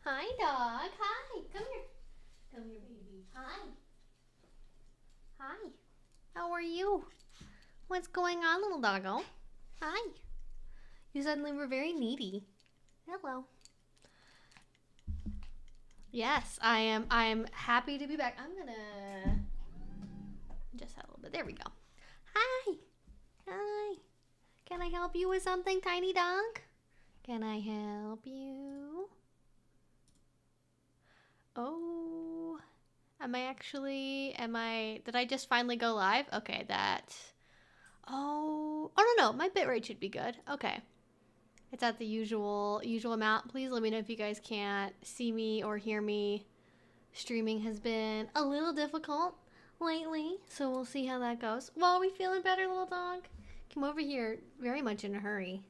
Hi, dog. Hi. Come here. Come here, baby. Hi. Hi. How are you? What's going on, little doggo? Hi. You suddenly were very needy. Hello. Yes, I am. I am happy to be back. I'm gonna just have a little bit. There we go. Hi. Hi. Can I help you with something, tiny dog? Can I help you? Oh. Did I just finally go live? Okay, oh, no, my bitrate should be good. Okay. It's at the usual amount. Please let me know if you guys can't see me or hear me. Streaming has been a little difficult lately, so we'll see how that goes. Well, are we feeling better, little dog? Came over here very much in a hurry.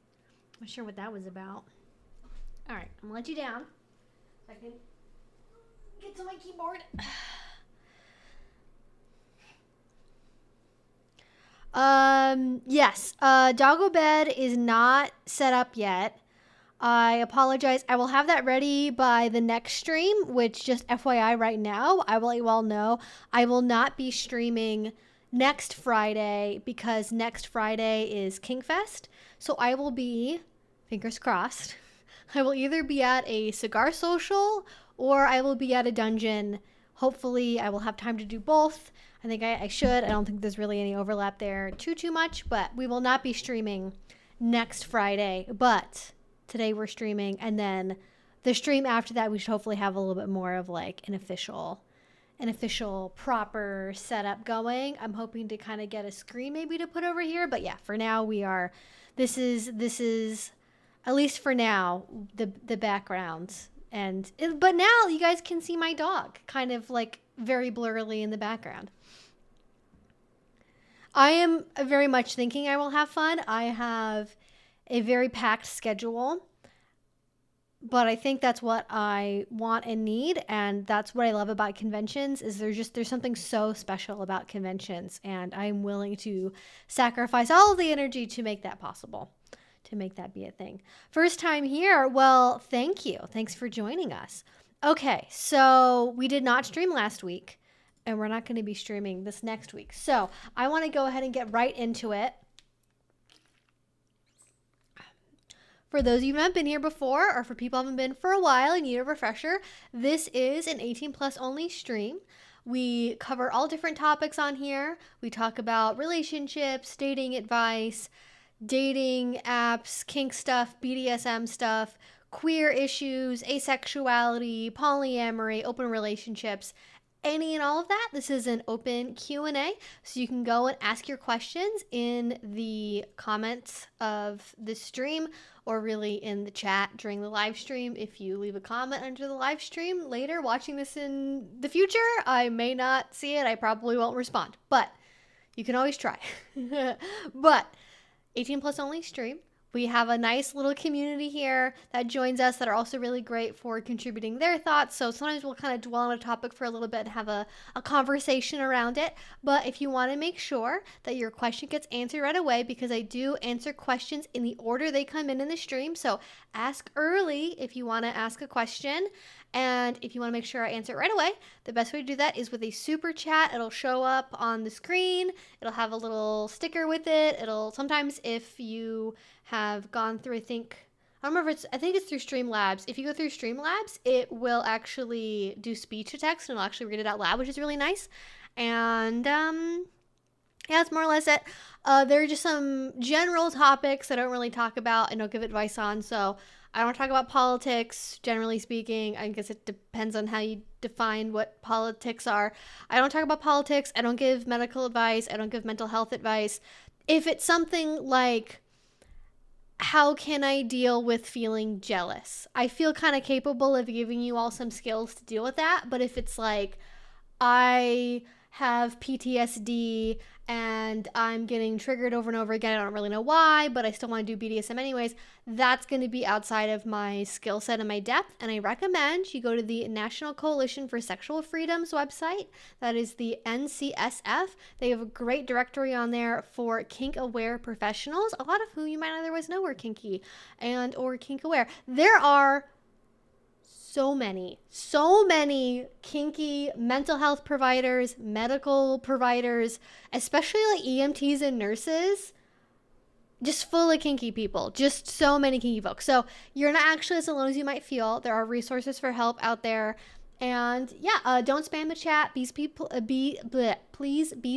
I'm not sure what that was about. All right, I'm gonna let you down so I can get to my keyboard. Yes. Doggo bed is not set up yet. I apologize. I will have that ready by the next stream, which just FYI right now, I will let you all know I will not be streaming next Friday because next Friday is Kink Fest. So I will be, fingers crossed, I will either be at a cigar social or I will be at a dungeon. Hopefully I will have time to do both. I think I should. I don't think there's really any overlap there too much, but we will not be streaming next Friday. But today we're streaming, and then the stream after that we should hopefully have a little bit more of like an official proper setup going. I'm hoping to kind of get a screen maybe to put over here, but yeah, for now this is at least for now the background. But now you guys can see my dog kind of like very blurrily in the background. I am very much thinking I will have fun. I have a very packed schedule, but I think that's what I want and need, and that's what I love about conventions is there's something so special about conventions, and I'm willing to sacrifice all of the energy to make that possible, to make that be a thing. First time here, well, thank you. Thanks for joining us. Okay, so we did not stream last week, and we're not going to be streaming this next week. So I want to go ahead and get right into it. For those of you who haven't been here before, or for people who haven't been for a while and need a refresher, this is an 18 plus only stream. We cover all different topics on here. We talk about relationships, dating advice, dating apps, kink stuff, BDSM stuff, queer issues, asexuality, polyamory, open relationships, any and all of that. This is an open Q&A, so you can go and ask your questions in the comments of the stream or really in the chat during the live stream. If you leave a comment under the live stream later watching this in the future, I may not see it. I probably won't respond, but you can always try. But 18 plus only stream. We have a nice little community here that joins us that are also really great for contributing their thoughts. So sometimes we'll kind of dwell on a topic for a little bit and have a conversation around it. But if you want to make sure that your question gets answered right away, because I do answer questions in the order they come in the stream. So ask early if you want to ask a question. And if you want to make sure I answer it right away, the best way to do that is with a super chat. It'll show up on the screen. It'll have a little sticker with it. Sometimes if you have gone through, I think it's through Streamlabs. If you go through Streamlabs, it will actually do speech to text and it'll actually read it out loud, which is really nice. And yeah, that's more or less it. There are just some general topics I don't really talk about and don't give advice on. So I don't talk about politics, generally speaking. I guess it depends on how you define what politics are. I don't talk about politics. I don't give medical advice. I don't give mental health advice. If it's something like, how can I deal with feeling jealous? I feel kind of capable of giving you all some skills to deal with that. But if it's like, I have PTSD and I'm getting triggered over and over again, I don't really know why, but I still want to do BDSM anyways, that's going to be outside of my skill set and my depth. And I recommend you go to the National Coalition for Sexual Freedom's website. That is the NCSF. They have a great directory on there for kink-aware professionals, a lot of who you might otherwise know are kinky and or kink-aware. There are so many kinky mental health providers, medical providers, especially like EMTs and nurses, just full of kinky people, just so many kinky folks. So you're not actually as alone as you might feel. There are resources for help out there. And yeah, don't spam the chat. Please be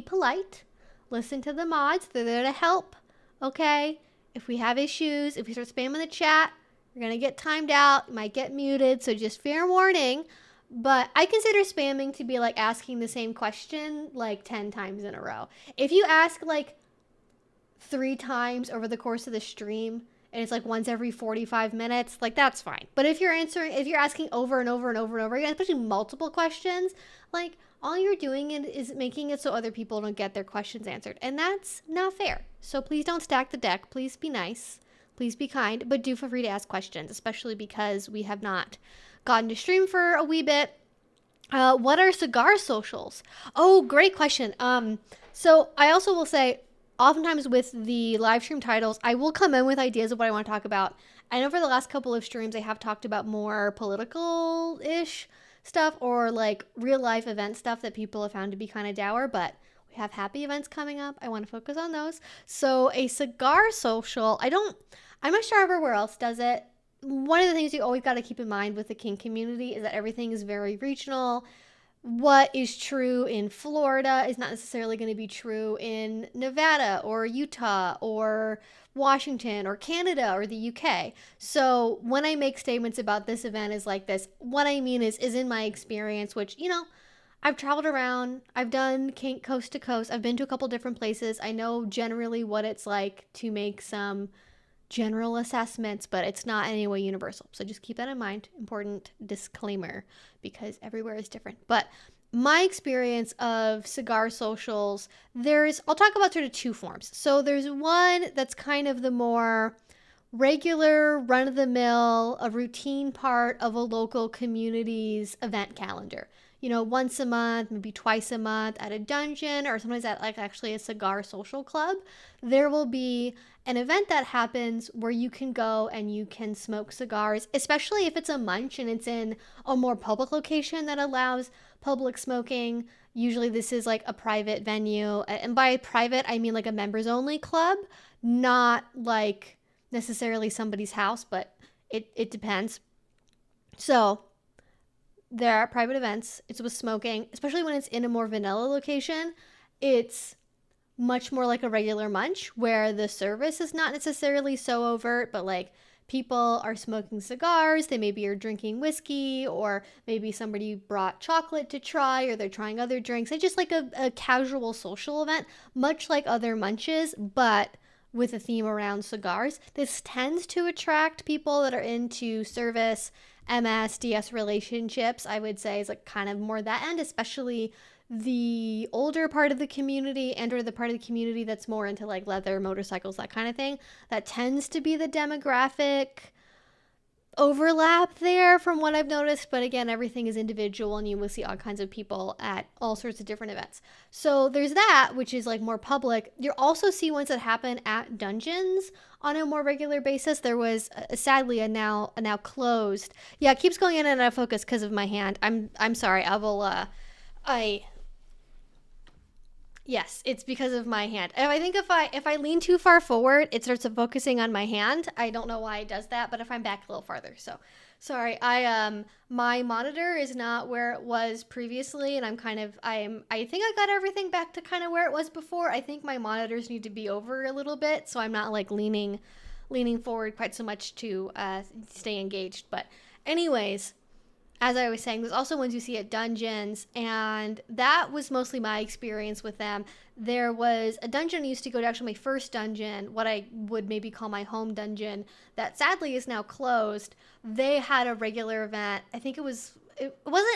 polite. Listen to the mods. They're there to help. Okay? If we have issues, if we start spamming the chat, you're going to get timed out. You might get muted. So just fair warning. But I consider spamming to be like asking the same question like 10 times in a row. If you ask like 3 times over the course of the stream and it's like once every 45 minutes, like that's fine. But if you're asking over and over and over and over again, especially multiple questions, like all you're doing is making it so other people don't get their questions answered. And that's not fair. So please don't stack the deck. Please be nice. Please be kind. But do feel free to ask questions, especially because we have not gotten to stream for a wee bit. What are cigar socials? Oh, great question. So I also will say, oftentimes with the live stream titles, I will come in with ideas of what I want to talk about. I know for the last couple of streams, I have talked about more political-ish stuff or like real life event stuff that people have found to be kind of dour, but we have happy events coming up. I want to focus on those. So a cigar social, I'm not sure everywhere else does it. One of the things you always got to keep in mind with the kink community is that everything is very regional. What is true in Florida is not necessarily going to be true in Nevada or Utah or Washington or Canada or the UK. So when I make statements about this event is like this, what I mean is in my experience, which, I've traveled around, I've done kink coast to coast, I've been to a couple different places. I know generally what it's like to make some general assessments, but it's not anyway universal. So just keep that in mind. Important disclaimer, because everywhere is different. But my experience of cigar socials, I'll talk about sort of 2 forms. So there's one that's kind of the more regular, run-of-the-mill, a routine part of a local community's event calendar. Once a month, maybe twice a month at a dungeon, or sometimes at like actually a cigar social club, there will be an event that happens where you can go and you can smoke cigars, especially if it's a munch and it's in a more public location that allows public smoking. Usually this is like a private venue. And by private, I mean like a members only club, not like necessarily somebody's house, but it depends. So there are private events. It's with smoking, especially when it's in a more vanilla location. It's much more like a regular munch where the service is not necessarily so overt, but like people are smoking cigars. They maybe are drinking whiskey, or maybe somebody brought chocolate to try, or they're trying other drinks. It's just like a casual social event, much like other munches, but with a theme around cigars. This tends to attract people that are into service, MS, DS relationships, I would say, is like kind of more that end, especially the older part of the community and or the part of the community that's more into like leather, motorcycles, that kind of thing. That tends to be the demographic overlap there from what I've noticed. But again, everything is individual and you will see all kinds of people at all sorts of different events. So there's that, which is like more public. You'll also see ones that happen at dungeons on a more regular basis. There was sadly a now closed. Yeah, it keeps going in and out of focus because of my hand. I'm sorry. Yes, it's because of my hand. And I think if I lean too far forward, it starts focusing on my hand. I don't know why it does that, but if I'm back a little farther, so sorry. My monitor is not where it was previously, and I think I got everything back to kind of where it was before. I think my monitors need to be over a little bit, so I'm not like leaning forward quite so much to stay engaged. But anyways, as I was saying, there's also ones you see at dungeons, and that was mostly my experience with them. There was a dungeon I used to go to, actually my first dungeon, what I would maybe call my home dungeon, that sadly is now closed. They had a regular event. I think it wasn't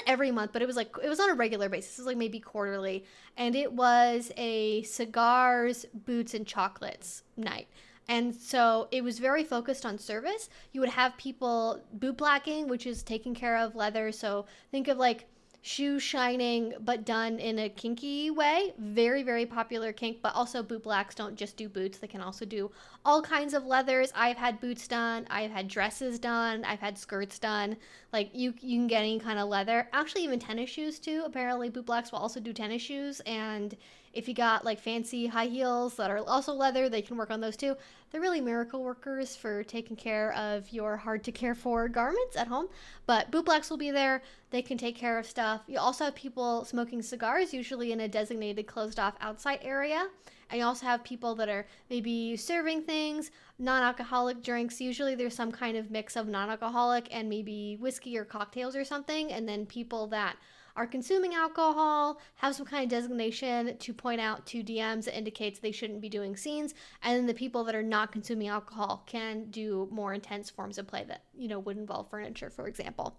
every month, but it was on a regular basis. It was like maybe quarterly, and it was a cigars, boots, and chocolates night. And so it was very focused on service. You would have people boot blacking, which is taking care of leather. So think of like shoe shining, but done in a kinky way. Very, very popular kink, but also boot blacks don't just do boots. They can also do all kinds of leathers. I've had boots done, I've had dresses done, I've had skirts done. Like you can get any kind of leather. Actually, even tennis shoes too. Apparently, boot blacks will also do tennis shoes, and if you got like fancy high heels that are also leather, they can work on those too. They're really miracle workers for taking care of your hard to care for garments at home. But boot blacks will be there. They can take care of stuff. You also have people smoking cigars, usually in a designated closed off outside area. And you also have people that are maybe serving things, non-alcoholic drinks. Usually there's some kind of mix of non-alcoholic and maybe whiskey or cocktails or something. And then people that are consuming alcohol have some kind of designation to point out to DMs that indicates they shouldn't be doing scenes. And then the people that are not consuming alcohol can do more intense forms of play that, would involve furniture, for example.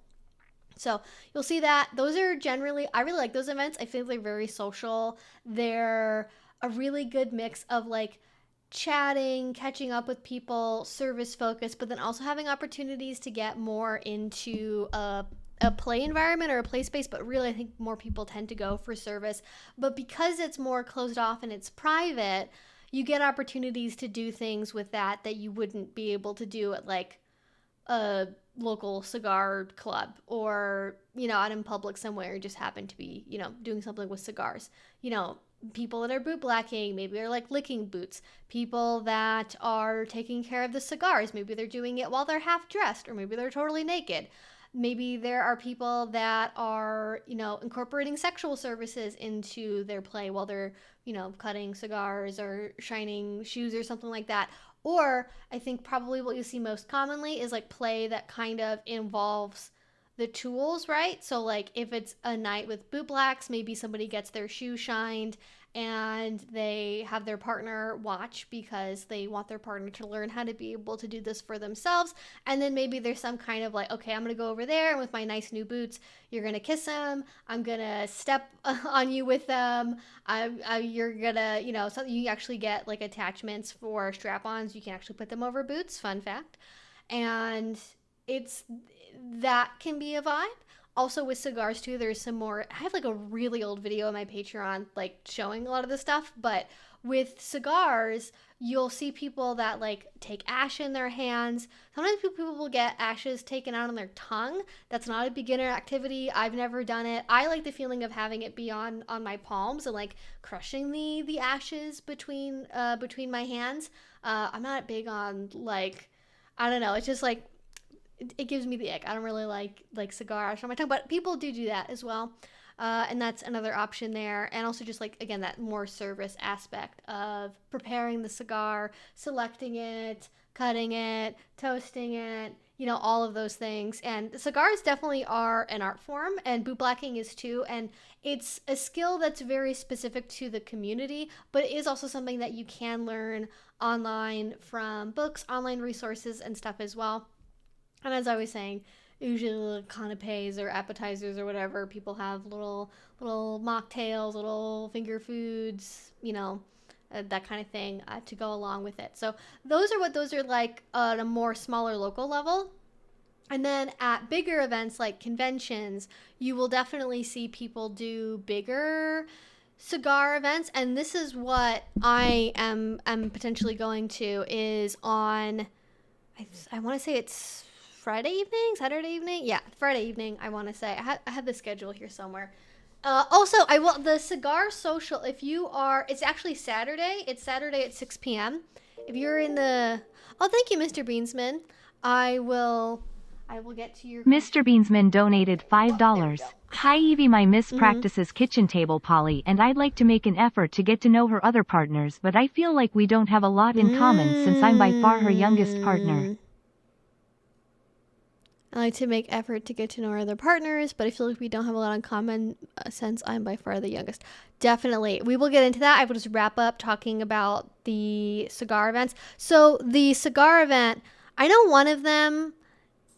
So you'll see that. Those are generally, I really like those events. I feel they're very social. They're a really good mix of like chatting, catching up with people, service focused, but then also having opportunities to get more into a play environment or a play space. But really, I think more people tend to go for service. But because it's more closed off and it's private, you get opportunities to do things with that you wouldn't be able to do at like a local cigar club or, out in public somewhere, you just happen to be, doing something with cigars. People that are boot blacking, maybe they're like licking boots. People that are taking care of the cigars, maybe they're doing it while they're half dressed, or maybe they're totally naked. Maybe there are people that are, incorporating sexual services into their play while they're, cutting cigars or shining shoes or something like that. Or I think probably what you see most commonly is like play that kind of involves the tools, right? So like if it's a night with boot blacks, maybe somebody gets their shoe shined and they have their partner watch because they want their partner to learn how to be able to do this for themselves. And then maybe there's some kind of like, okay, I'm going to go over there and with my nice new boots, you're going to kiss them. I'm going to step on you with them. You're going to, something you actually get like attachments for strap-ons. You can actually put them over boots. Fun fact. And that can be a vibe. Also with cigars too, there's some more, I have like a really old video on my Patreon like showing a lot of this stuff, but with cigars, you'll see people that like take ash in their hands. Sometimes people will get ashes taken out on their tongue. That's not a beginner activity. I've never done it. I like the feeling of having it be on my palms and like crushing the ashes between my hands. I'm not big on like, I don't know, it's just like, it gives me the ick. I don't really like cigar ash on my tongue, but people do that as well. And that's another option there. And also just like, again, that more service aspect of preparing the cigar, selecting it, cutting it, toasting it, all of those things. And cigars definitely are an art form, and boot blacking is too. And it's a skill that's very specific to the community, but it is also something that you can learn online from books, online resources, and stuff as well. And as I was saying, usually little canapes or appetizers or whatever, people have little mocktails, little finger foods, that kind of thing to go along with it. So those are like at a more smaller local level. And then at bigger events like conventions, you will definitely see people do bigger cigar events. And this is what I am potentially going to is on, I want to say it's Friday evening, Saturday evening. Yeah, Friday evening, I want to say. I have the schedule here somewhere. Also, the cigar social, if you are, it's actually Saturday. It's Saturday at 6 p.m. If you're in the, thank you, Mr. Beansman. I will get to your. Mr. Beansman donated $5. Hi Evie, my miss practices kitchen table poly, and I'd like to make an effort to get to know her other partners, but I feel like we don't have a lot in common since I'm by far her youngest partner. I like to make effort to get to know our other partners, but I feel like we don't have a lot in common since I'm by far the youngest. Definitely. We will get into that. I will just wrap up talking about the cigar events. So the cigar event, I know one of them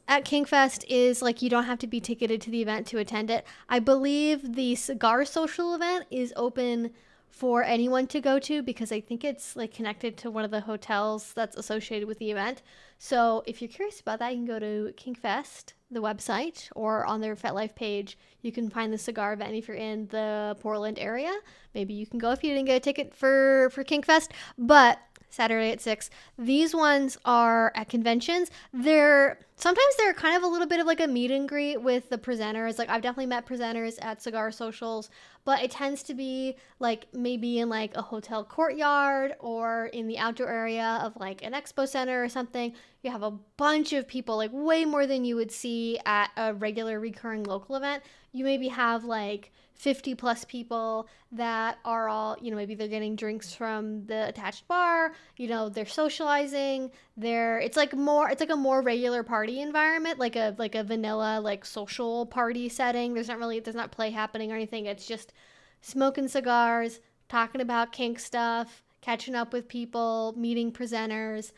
at Kink Fest is like you don't have to be ticketed to the event to attend it. I believe the cigar social event is open for anyone to go to because I think it's like connected to one of the hotels that's associated with the event. So if you're curious about that, you can go to Kink Fest, the website, or on their FetLife page. You can find the cigar event if you're in the Portland area. Maybe you can go if you didn't get a ticket for Kink Fest. But Saturday at 6. These ones are at conventions. Sometimes they're kind of a little bit of like a meet and greet with the presenters. Like I've definitely met presenters at cigar socials, but it tends to be like maybe in like a hotel courtyard or in the outdoor area of like an expo center or something. You have a bunch of people, like way more than you would see at a regular recurring local event. You maybe have like 50 plus people that are all, maybe they're getting drinks from the attached bar, they're socializing. It's like a more regular party environment, like a vanilla, like social party setting. There's not play happening or anything. It's just smoking cigars, talking about kink stuff, catching up with people, meeting presenters.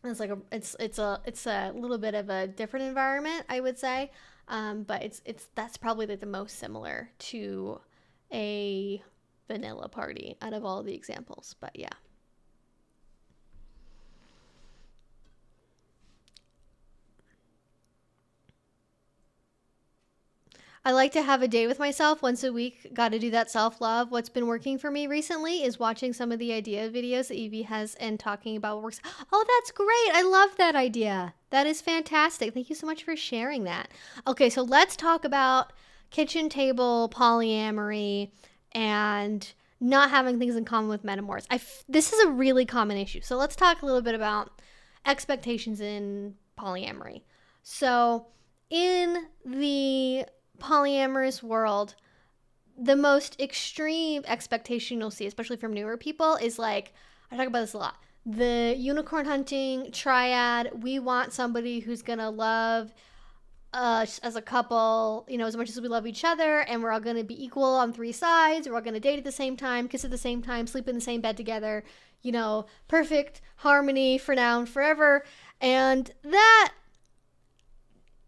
It's a little bit of a different environment, I would say. But that's probably like the most similar to a vanilla party out of all the examples. But yeah. I like to have a day with myself once a week. Got to do that self-love. What's been working for me recently is watching some of the idea videos that Evie has and talking about what works. Oh, that's great. I love that idea. That is fantastic. Thank you so much for sharing that. Okay, so let's talk about kitchen table polyamory and not having things in common with metamors. This is a really common issue. So let's talk a little bit about expectations in polyamory. So in the polyamorous world, the most extreme expectation you'll see, especially from newer people, is like, I talk about this a lot, the unicorn hunting triad. We want somebody who's gonna love us as a couple, as much as we love each other, and we're all gonna be equal on 3 sides. We're all gonna date at the same time, kiss at the same time, sleep in the same bed together, perfect harmony for now and forever. And that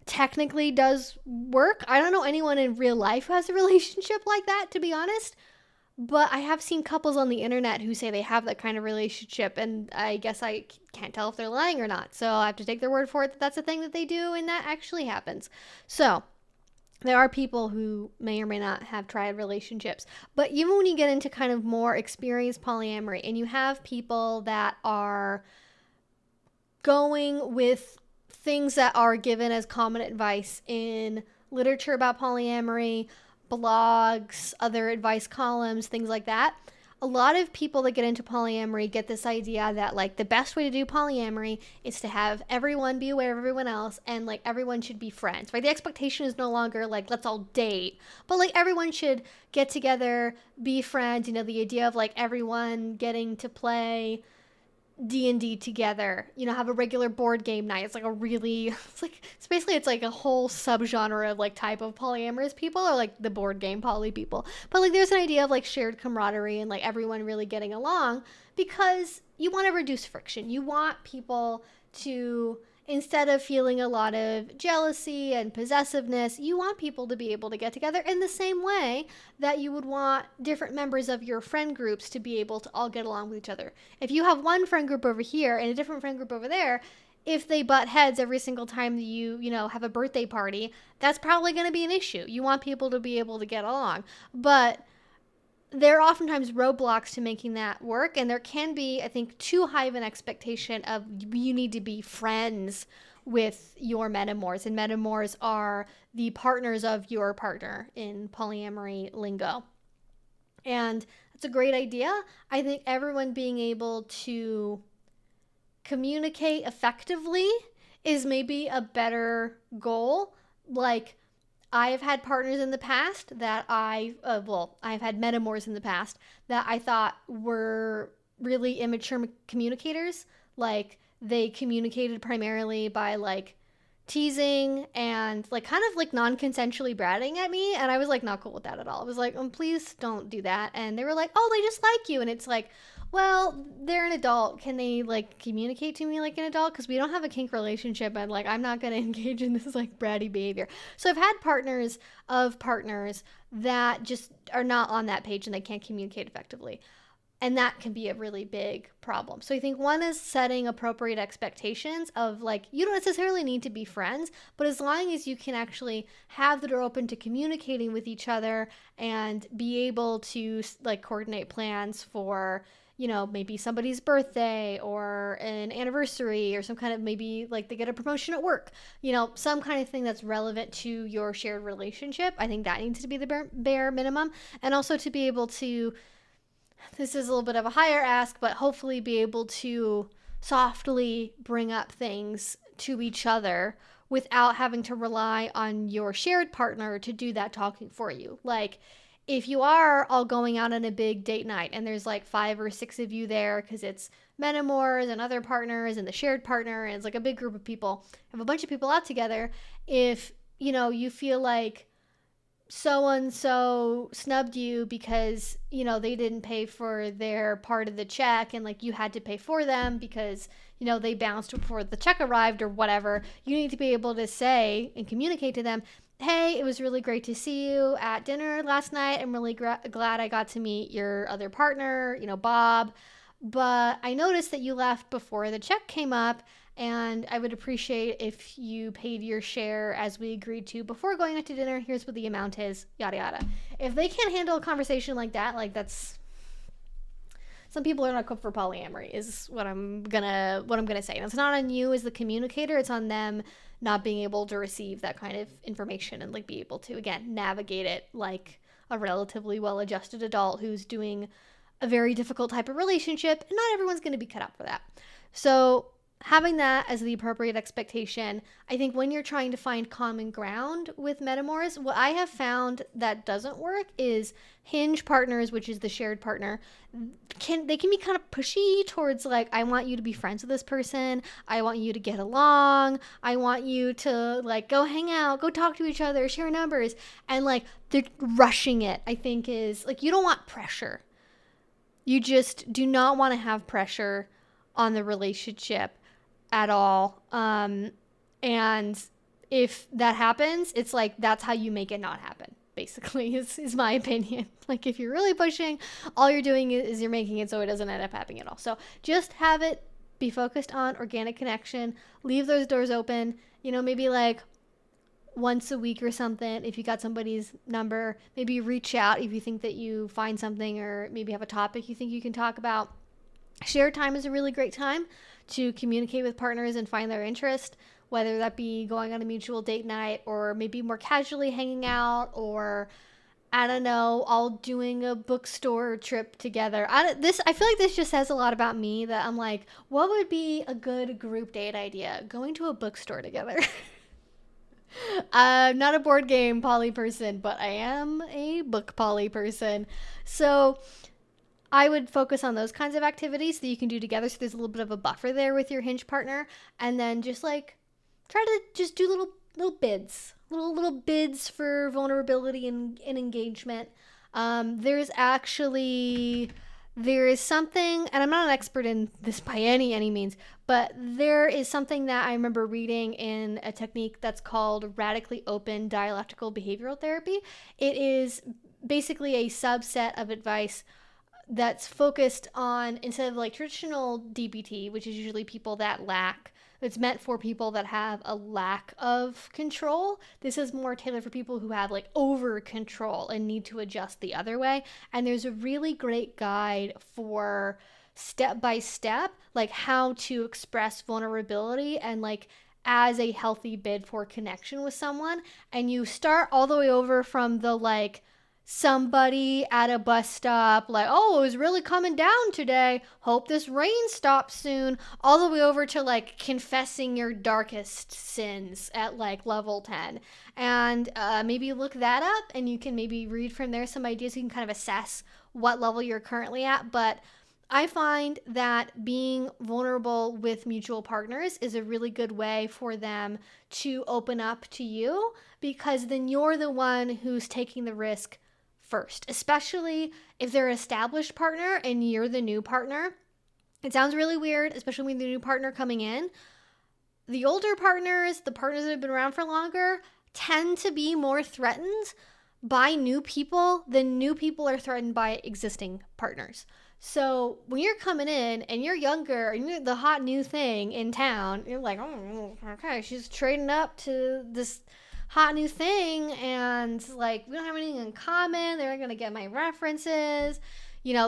technically does work. I don't know anyone in real life who has a relationship like that, to be honest, but I have seen couples on the internet who say they have that kind of relationship, and I guess I can't tell if they're lying or not, so I have to take their word for it that that's a thing that they do and that actually happens. So there are people who may or may not have triad relationships, but even when you get into kind of more experienced polyamory and you have people that are going with things that are given as common advice in literature about polyamory, blogs, other advice columns, things like that. A lot of people that get into polyamory get this idea that like the best way to do polyamory is to have everyone be aware of everyone else, and like everyone should be friends, right? The expectation is no longer like let's all date, but like everyone should get together, be friends. The idea of like everyone getting to play D&D together, have a regular board game night. It's like it's like a whole subgenre of like type of polyamorous people, or like the board game poly people. But like there's an idea of like shared camaraderie and like everyone really getting along, because you want to reduce friction. You want people to, instead of feeling a lot of jealousy and possessiveness, you want people to be able to get together in the same way that you would want different members of your friend groups to be able to all get along with each other. If you have one friend group over here and a different friend group over there, if they butt heads every single time that you have a birthday party, that's probably going to be an issue. You want people to be able to get along. But there are oftentimes roadblocks to making that work, and there can be, I think, too high of an expectation of you need to be friends with your metamors, and metamors are the partners of your partner in polyamory lingo. And that's a great idea. I think everyone being able to communicate effectively is maybe a better goal. Like, I've had partners in the past that I've had metamors in the past that I thought were really immature communicators. Like, they communicated primarily by like teasing and like kind of like non-consensually bratting at me, and I was like not cool with that at all. I was like, please don't do that. And they were like, oh, they just like you. And it's like, well, they're an adult. Can they like communicate to me like an adult? Because we don't have a kink relationship, and like I'm not going to engage in this like bratty behavior. So I've had partners that just are not on that page and they can't communicate effectively. And that can be a really big problem. So I think one is setting appropriate expectations of like, you don't necessarily need to be friends, but as long as you can actually have the door open to communicating with each other and be able to like coordinate plans for, maybe somebody's birthday or an anniversary or some kind of, maybe like they get a promotion at work, some kind of thing that's relevant to your shared relationship. I think that needs to be the bare minimum. And also to be able to, this is a little bit of a higher ask, but hopefully be able to softly bring up things to each other without having to rely on your shared partner to do that talking for you. Like, if you are all going out on a big date night and there's like 5 or 6 of you there because it's metamors and other partners and the shared partner, and it's like a big group of people, have a bunch of people out together, if you feel like so and so snubbed you because they didn't pay for their part of the check, and like you had to pay for them because they bounced before the check arrived or whatever, you need to be able to say and communicate to them, hey, it was really great to see you at dinner last night. I'm really glad I got to meet your other partner, Bob. But I noticed that you left before the check came up, and I would appreciate if you paid your share as we agreed to before going out to dinner. Here's what the amount is, yada yada. If they can't handle a conversation like that, like that's, some people are not equipped for polyamory, is what I'm gonna say. And it's not on you as the communicator, it's on them not being able to receive that kind of information and like be able to, again, navigate it like a relatively well-adjusted adult who's doing a very difficult type of relationship, and not everyone's going to be cut out for that. So having that as the appropriate expectation, I think when you're trying to find common ground with metamors, what I have found that doesn't work is hinge partners, which is the shared partner, they can be kind of pushy towards like, I want you to be friends with this person, I want you to get along, I want you to like go hang out, go talk to each other, share numbers, and like they're rushing it. I think is like, you don't want pressure. You just do not want to have pressure on the relationship at all. And if that happens, it's like, that's how you make it not happen, basically, is my opinion. Like, if you're really pushing, all you're doing is you're making it so it doesn't end up happening at all. So just have it be focused on organic connection, leave those doors open, maybe like once a week or something. If you got somebody's number, maybe reach out if you think that you find something, or maybe have a topic you think you can talk about. Share time is a really great time to communicate with partners and find their interest, whether that be going on a mutual date night or maybe more casually hanging out, or I don't know, all doing a bookstore trip together. I feel like this just says a lot about me, that I'm like, what would be a good group date idea? Going to a bookstore together. I'm not a board game poly person, but I am a book poly person. So I would focus on those kinds of activities that you can do together, so there's a little bit of a buffer there with your hinge partner, and then just like try to just do little bids, little bids for vulnerability and engagement. There is something, and I'm not an expert in this by any means, but there is something that I remember reading in a technique that's called radically open dialectical behavioral therapy. It is basically a subset of advice that's focused on, instead of like traditional DBT, which is usually people that lack, it's meant for people that have a lack of control. This is more tailored for people who have like over control and need to adjust the other way. And there's a really great guide for step by step, like how to express vulnerability and like as a healthy bid for connection with someone. And you start all the way over from the like, somebody at a bus stop, like, oh, it was really coming down today, hope this rain stops soon, all the way over to like confessing your darkest sins at like level 10. And maybe look that up, and you can maybe read from there some ideas. You can kind of assess what level you're currently at. But I find that being vulnerable with mutual partners is a really good way for them to open up to you, because then you're the one who's taking the risk first, especially if they're an established partner and you're the new partner. It sounds really weird, especially when the new partner coming in. The older partners, the partners that have been around for longer, tend to be more threatened by new people than new people are threatened by existing partners. So when you're coming in and you're younger and you're the hot new thing in town, you're like, oh, okay, she's trading up to this hot new thing, and like we don't have anything in common, they're not gonna get my references,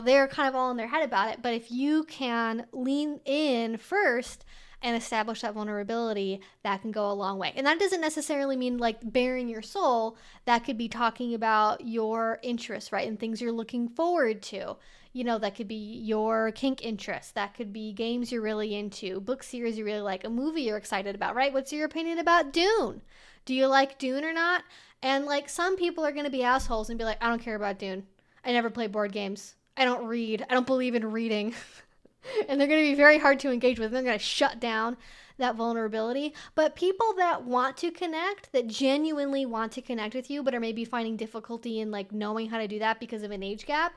they're kind of all in their head about it. But if you can lean in first and establish that vulnerability, that can go a long way. And that doesn't necessarily mean like bearing your soul. That could be talking about your interests, right? And things you're looking forward to. That could be your kink interests. That could be games you're really into, book series you really like, a movie you're excited about, right? What's your opinion about Dune? Do you like Dune or not? And like some people are going to be assholes and be like, I don't care about Dune. I never play board games. I don't read. I don't believe in reading. And they're going to be very hard to engage with. They're going to shut down that vulnerability. But people that want to connect, that genuinely want to connect with you, but are maybe finding difficulty in like knowing how to do that because of an age gap,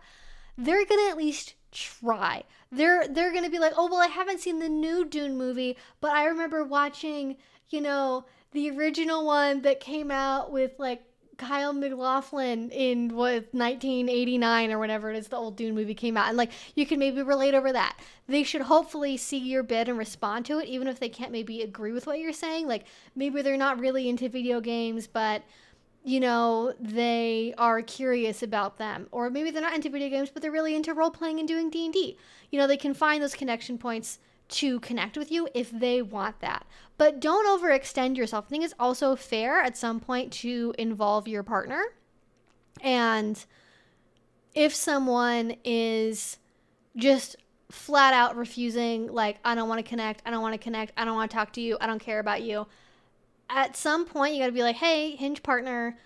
they're going to at least try. They're going to be like, oh, well, I haven't seen the new Dune movie, but I remember watching, the original one that came out with like Kyle MacLachlan in 1989 or whatever it is, the old Dune movie came out. And like, you can maybe relate over that. They should hopefully see your bid and respond to it, even if they can't maybe agree with what you're saying. Like maybe they're not really into video games, but they are curious about them. Or maybe they're not into video games, but they're really into role playing and doing D&D. They can find those connection points to connect with you if they want that. But don't overextend yourself. I think it's also fair at some point to involve your partner. And if someone is just flat out refusing, like, I don't want to connect, I don't want to talk to you, I don't care about you, at some point you got to be like, hey, hinge partner,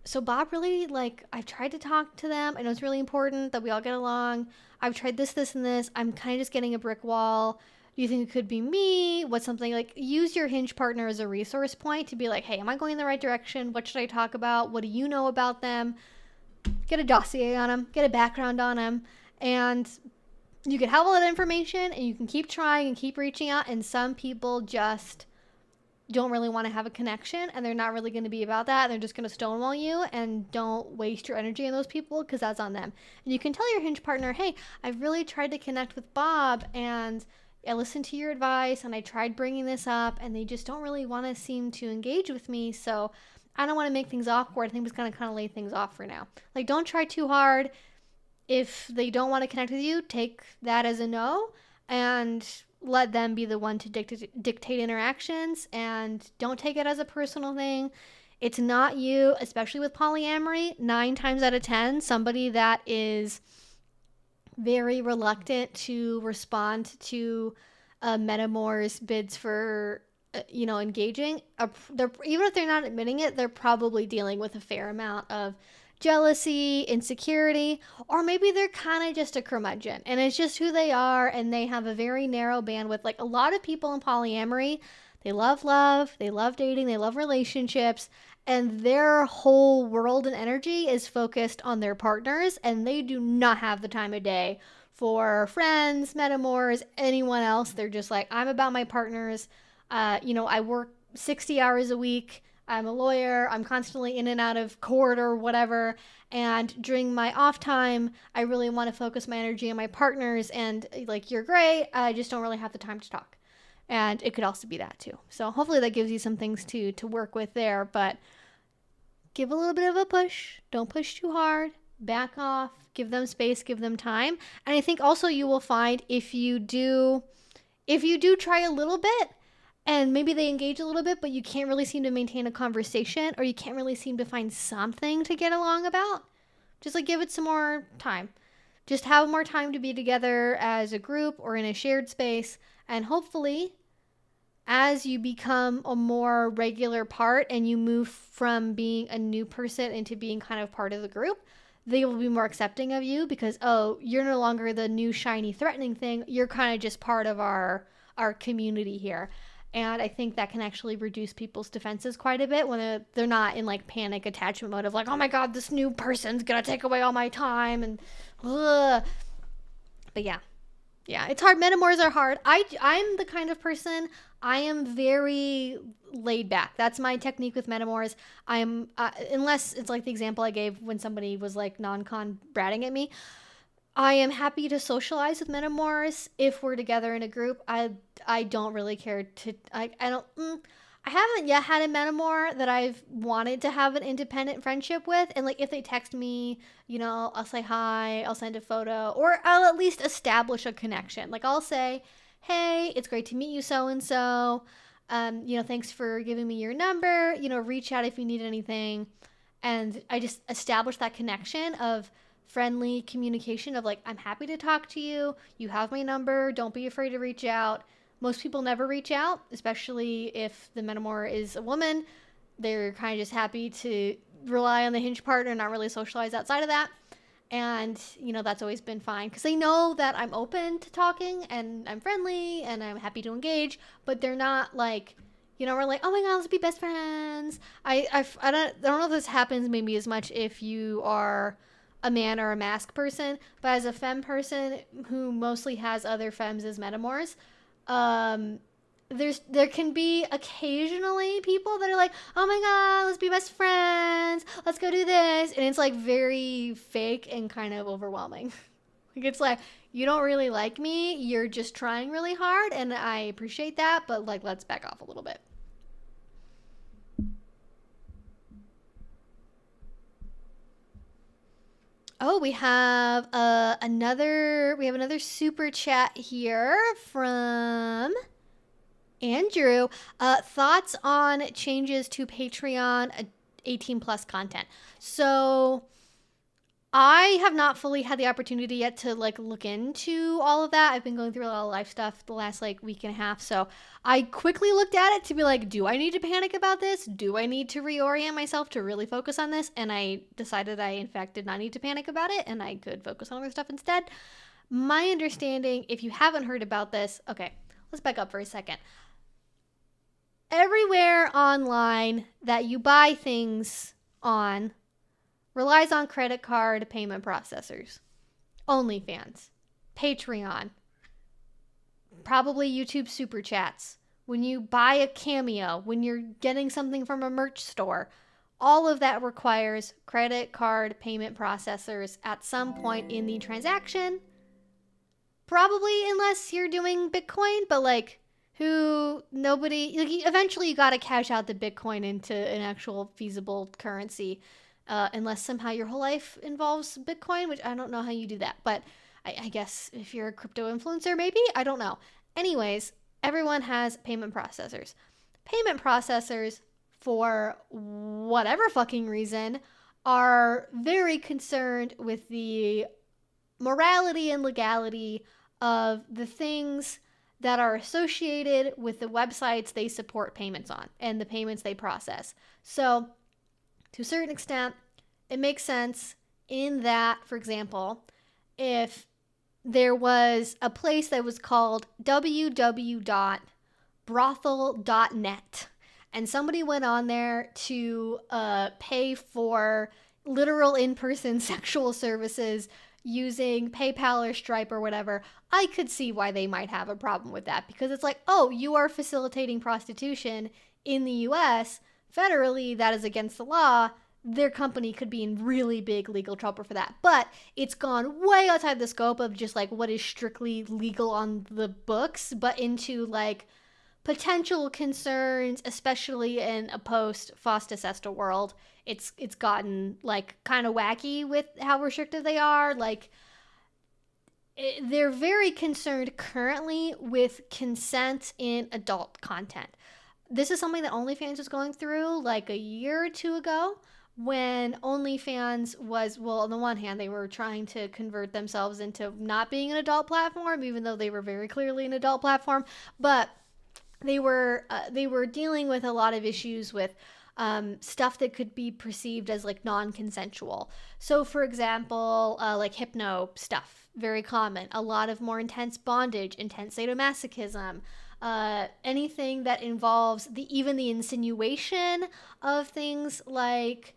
so Bob really, like, I've tried to talk to them. I know it's really important that we all get along. I've tried this, and this. I'm kind of just getting a brick wall. Do you think it could be me? What's something like, use your hinge partner as a resource point to be like, hey, am I going in the right direction? What should I talk about? What do you know about them? Get a dossier on them, get a background on them, and you can have all that information and you can keep trying and keep reaching out. And some people just don't really want to have a connection and they're not really going to be about that. They're just going to stonewall you, and don't waste your energy on those people because that's on them. And you can tell your hinge partner, hey, I've really tried to connect with Bob and I listened to your advice and I tried bringing this up and they just don't really want to seem to engage with me. So I don't want to make things awkward. I think I'm just going to kind of lay things off for now. Like, don't try too hard. If they don't want to connect with you, take that as a no and let them be the one to dictate interactions, and don't take it as a personal thing. It's not you, especially with polyamory. 9 times out of 10, somebody that is very reluctant to respond to Metamor's bids for engaging, even if they're not admitting it, they're probably dealing with a fair amount of jealousy, insecurity, or maybe they're kind of just a curmudgeon and it's just who they are, and they have a very narrow bandwidth. Like a lot of people in polyamory, they love love, they love dating, they love relationships, and their whole world and energy is focused on their partners, and they do not have the time of day for friends, metamors, anyone else. They're just like, I'm about my partners. I work 60 hours a week. I'm a lawyer. I'm constantly in and out of court or whatever. And during my off time, I really want to focus my energy on my partners. And like, you're great. I just don't really have the time to talk. And it could also be that too. So hopefully that gives you some things to work with there. But give a little bit of a push. Don't push too hard. Back off. Give them space. Give them time. And I think also you will find if you do try a little bit, and maybe they engage a little bit, but you can't really seem to maintain a conversation, or you can't really seem to find something to get along about, just like give it some more time. Just have more time to be together as a group or in a shared space. And hopefully, as you become a more regular part and you move from being a new person into being kind of part of the group, they will be more accepting of you because, oh, you're no longer the new shiny threatening thing. You're kind of just part of our community here. And I think that can actually reduce people's defenses quite a bit when they're not in like panic attachment mode of like, oh my God, this new person's gonna take away all my time and ugh. But yeah, it's hard. Metamors are hard. I'm the kind of person, I am very laid back. That's my technique with metamors. I'm unless it's like the example I gave when somebody was like non-con bratting at me, I am happy to socialize with metamors if we're together in a group. I don't really care to, I don't, I haven't yet had a metamor that I've wanted to have an independent friendship with. And like if they text me, I'll say hi, I'll send a photo, or I'll at least establish a connection. Like I'll say, hey, it's great to meet you, so and so. Thanks for giving me your number. Reach out if you need anything. And I just establish that connection of friendly communication of like, I'm happy to talk to you. You have my number. Don't be afraid to reach out. Most people never reach out, especially if the metamor is a woman. They're kind of just happy to rely on the hinge partner, not really socialize outside of that. And, that's always been fine because they know that I'm open to talking and I'm friendly and I'm happy to engage, but they're not like, we're like, oh my God, let's be best friends. I don't know if this happens maybe as much if you are a man or a mask person, but as a femme person who mostly has other femmes as metamors, there can be occasionally people that are like, oh my God, let's be best friends, let's go do this, and it's like very fake and kind of overwhelming. Like it's like, you don't really like me, you're just trying really hard, and I appreciate that, but like let's back off a little bit. Oh, we have another super chat here from Andrew. Thoughts on changes to Patreon 18 plus content. So I have not fully had the opportunity yet to like look into all of that. I've been going through a lot of life stuff the last like week and a half. So I quickly looked at it to be like, do I need to panic about this? Do I need to reorient myself to really focus on this? And I decided I in fact did not need to panic about it and I could focus on other stuff instead. My understanding, if you haven't heard about this, okay, let's back up for a second. Everywhere online that you buy things on relies on credit card payment processors. OnlyFans, Patreon, probably YouTube Super Chats. When you buy a Cameo, when you're getting something from a merch store, all of that requires credit card payment processors at some point in the transaction. Probably unless you're doing Bitcoin, but like eventually you gotta cash out the Bitcoin into an actual feasible currency. Unless somehow your whole life involves Bitcoin, which I don't know how you do that. But I guess if you're a crypto influencer, maybe? I don't know. Anyways, everyone has payment processors. Payment processors, for whatever fucking reason, are very concerned with the morality and legality of the things that are associated with the websites they support payments on and the payments they process. So to a certain extent, it makes sense in that, for example, if there was a place that was called www.brothel.net and somebody went on there to pay for literal in-person sexual services using PayPal or Stripe or whatever, I could see why they might have a problem with that because it's like, oh, you are facilitating prostitution in the US. Federally, that is against the law. Their company could be in really big legal trouble for that. But it's gone way outside the scope of just like what is strictly legal on the books, but into like potential concerns, especially in a post-FOSTA SESTA world. It's gotten like kind of wacky with how restrictive they are. Like they're very concerned currently with consent in adult content. This is something that OnlyFans was going through like a year or two ago when OnlyFans was, well, on the one hand, they were trying to convert themselves into not being an adult platform, even though they were very clearly an adult platform. But they were dealing with a lot of issues with stuff that could be perceived as like non-consensual. So, for example, like hypno stuff, very common. A lot of more intense bondage, intense sadomasochism. Anything that involves even the insinuation of things like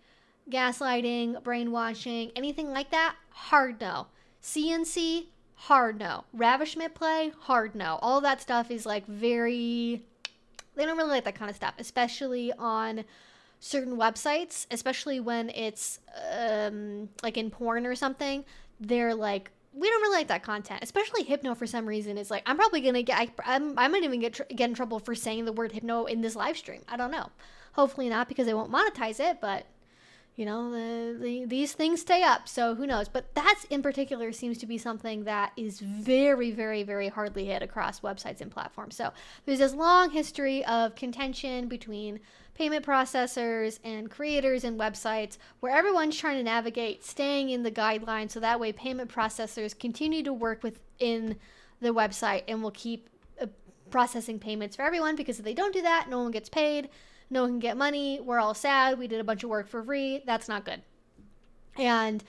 gaslighting, brainwashing, anything like that, hard no. CNC, hard no. Ravishment play, hard no. All that stuff is like they don't really like that kind of stuff, especially on certain websites, especially when it's like in porn or something. They're like we don't really like that content, especially hypno. For some reason, it's like I'm probably gonna get. I might even get in trouble for saying the word hypno in this live stream. I don't know. Hopefully not, because they won't monetize it. But you know, these things stay up, so who knows. But that in particular seems to be something that is very, very, very hardly hit across websites and platforms. So there's this long history of contention between payment processors and creators and websites, where everyone's trying to navigate staying in the guidelines, so that way payment processors continue to work within the website and will keep processing payments for everyone, because if they don't do that, no one gets paid. No one can get money. We're all sad. We did a bunch of work for free. That's not good. And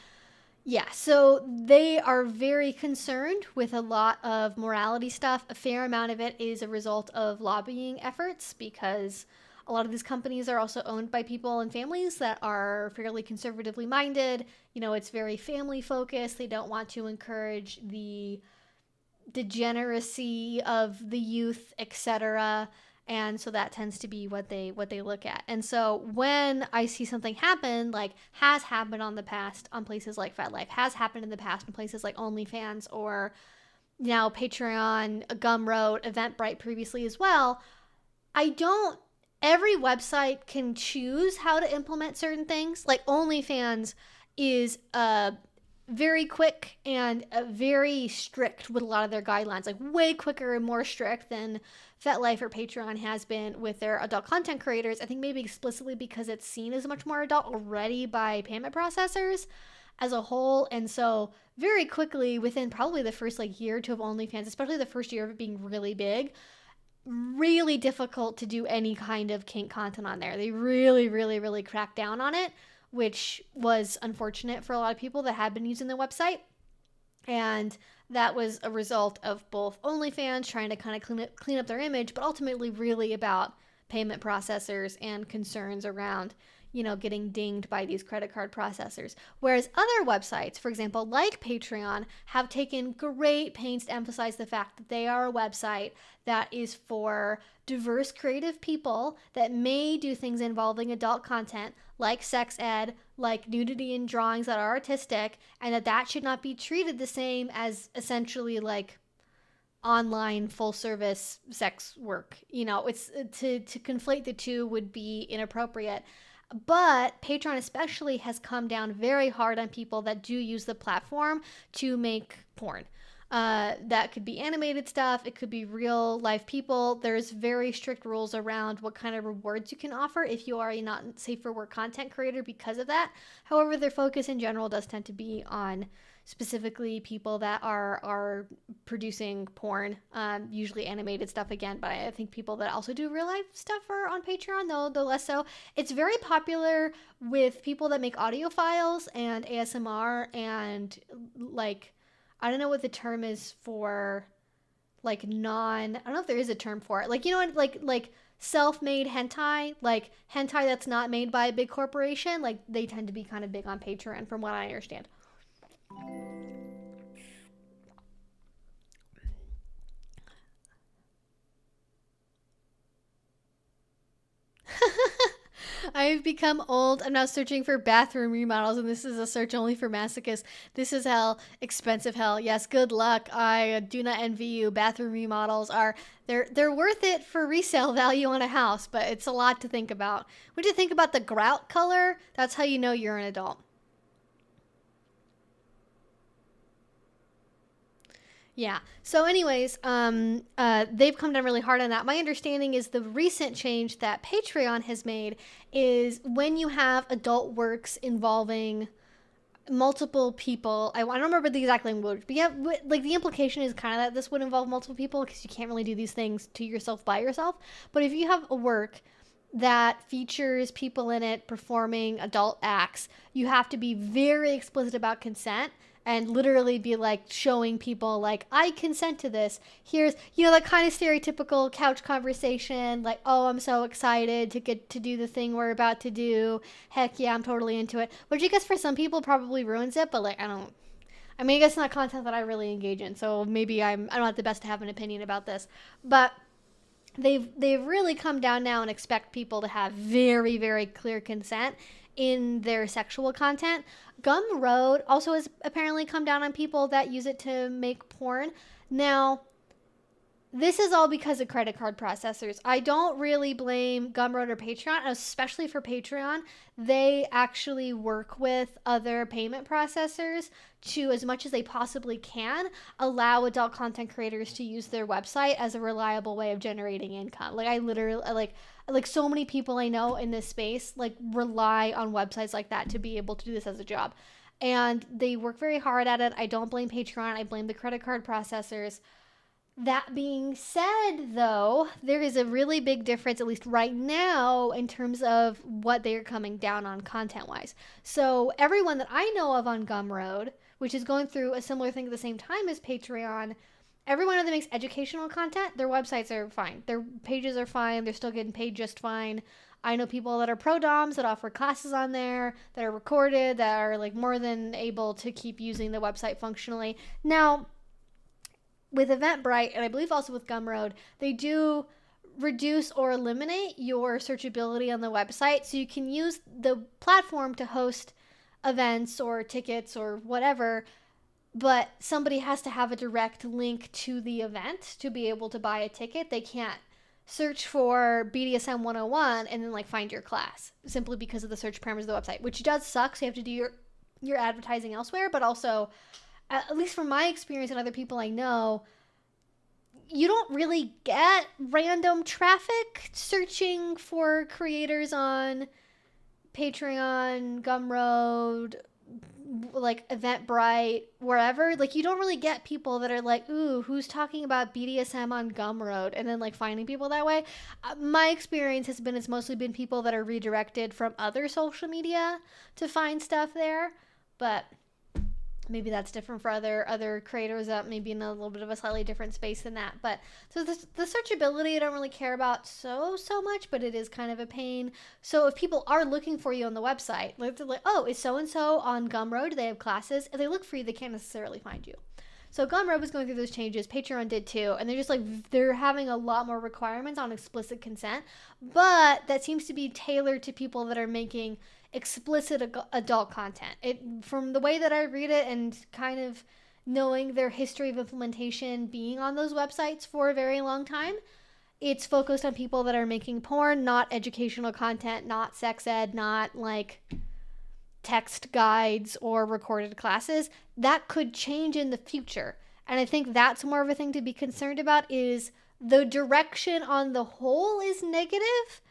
yeah, so they are very concerned with a lot of morality stuff. A fair amount of it is a result of lobbying efforts, because a lot of these companies are also owned by people and families that are fairly conservatively minded. You know, it's very family focused. They don't want to encourage the degeneracy of the youth, etc. And so that tends to be what they look at. And so when I see something happen, like has happened on the past on places like FetLife, has happened in the past in places like OnlyFans, or now Patreon, Gumroad, Eventbrite previously as well, every website can choose how to implement certain things. Like OnlyFans is very quick and very strict with a lot of their guidelines, like way quicker and more strict than FetLife or Patreon has been with their adult content creators. I think maybe explicitly because it's seen as much more adult already by payment processors as a whole. And so very quickly, within probably the first like year or two of OnlyFans, especially the first year of it being really big, really difficult to do any kind of kink content on there. They really, really, really cracked down on it, which was unfortunate for a lot of people that had been using the website. And that was a result of both OnlyFans trying to kind of clean up their image, but ultimately really about payment processors and concerns around, you know, getting dinged by these credit card processors. Whereas other websites, for example, like Patreon, have taken great pains to emphasize the fact that they are a website that is for diverse creative people that may do things involving adult content, like sex ed, like nudity in drawings that are artistic, and that should not be treated the same as essentially like online full service sex work. You know, it's to conflate the two would be inappropriate. But Patreon especially has come down very hard on people that do use the platform to make porn. That could be animated stuff. It could be real life people. There's very strict rules around what kind of rewards you can offer if you are a not safe for work content creator because of that. However, their focus in general does tend to be on specifically people that are producing porn, usually animated stuff again, but I think people that also do real life stuff are on Patreon, though less so. It's very popular with people that make audio files and ASMR and like, I don't know what the term is for like I don't know if there is a term for it. Like, you know what, like self-made hentai, like hentai that's not made by a big corporation, like they tend to be kind of big on Patreon from what I understand. I've become old. I'm now searching for bathroom remodels, and this is a search only for masochists. This is hell. Expensive hell. Yes, good luck. I do not envy you. Bathroom remodels they're worth it for resale value on a house, but it's a lot to think about. When you think about the grout color, that's how you know you're an adult. Yeah. So anyways, they've come down really hard on that. My understanding is the recent change that Patreon has made is when you have adult works involving multiple people. I don't remember the exact language, but yeah, like the implication is kind of that this would involve multiple people because you can't really do these things to yourself by yourself. But if you have a work that features people in it performing adult acts, you have to be very explicit about consent and literally be like showing people like, I consent to this. Here's, you know, that kind of stereotypical couch conversation, like, oh, I'm so excited to get to do the thing we're about to do. Heck yeah, I'm totally into it. Which I guess for some people probably ruins it, but like, I guess it's not content that I really engage in. So maybe I'm not the best to have an opinion about this, but they've really come down now and expect people to have very, very clear consent in their sexual content. Gumroad also has apparently come down on people that use it to make porn. Now, this is all because of credit card processors. I don't really blame Gumroad or Patreon, especially for Patreon. They actually work with other payment processors to, as much as they possibly can, allow adult content creators to use their website as a reliable way of generating income. Like I literally, like so many people I know in this space, like rely on websites like that to be able to do this as a job. And they work very hard at it. I don't blame Patreon. I blame the credit card processors. That being said, though, there is a really big difference, at least right now, in terms of what they are coming down on content-wise. So everyone that I know of on Gumroad, which is going through a similar thing at the same time as Patreon, everyone that makes educational content, their websites are fine. Their pages are fine. They're still getting paid just fine. I know people that are pro doms that offer classes on there, that are recorded, that are like more than able to keep using the website functionally. Now, with Eventbrite, and I believe also with Gumroad, they do reduce or eliminate your searchability on the website, so you can use the platform to host events or tickets or whatever, but somebody has to have a direct link to the event to be able to buy a ticket. They can't search for BDSM 101 and then like find your class simply because of the search parameters of the website, which does suck. So you have to do your advertising elsewhere, but also, at least from my experience and other people I know, you don't really get random traffic searching for creators on Patreon, Gumroad, like Eventbrite, wherever. Like, you don't really get people that are like, ooh, who's talking about BDSM on Gumroad, and then like finding people that way. My experience has been, it's mostly been people that are redirected from other social media to find stuff there, but maybe that's different for other creators that may be in a little bit of a slightly different space than that. But so the searchability I don't really care about so much, but it is kind of a pain. So if people are looking for you on the website, like, oh, is so-and-so on Gumroad? Do they have classes? If they look for you, they can't necessarily find you. So Gumroad was going through those changes. Patreon did too. And they're just like, they're having a lot more requirements on explicit consent. But that seems to be tailored to people that are making explicit adult content. From the way that I read it and kind of knowing their history of implementation being on those websites for a very long time, it's focused on people that are making porn, not educational content, not sex ed, not like text guides or recorded classes. That could change in the future. And I think that's more of a thing to be concerned about, is the direction on the whole is negative.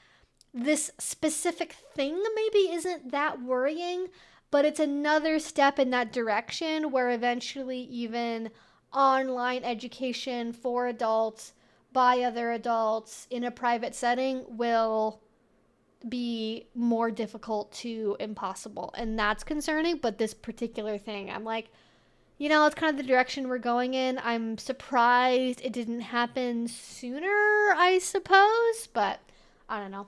This specific thing maybe isn't that worrying, but it's another step in that direction where eventually even online education for adults by other adults in a private setting will be more difficult to impossible. And that's concerning, but this particular thing, I'm like, you know, it's kind of the direction we're going in. I'm surprised it didn't happen sooner, I suppose, but I don't know.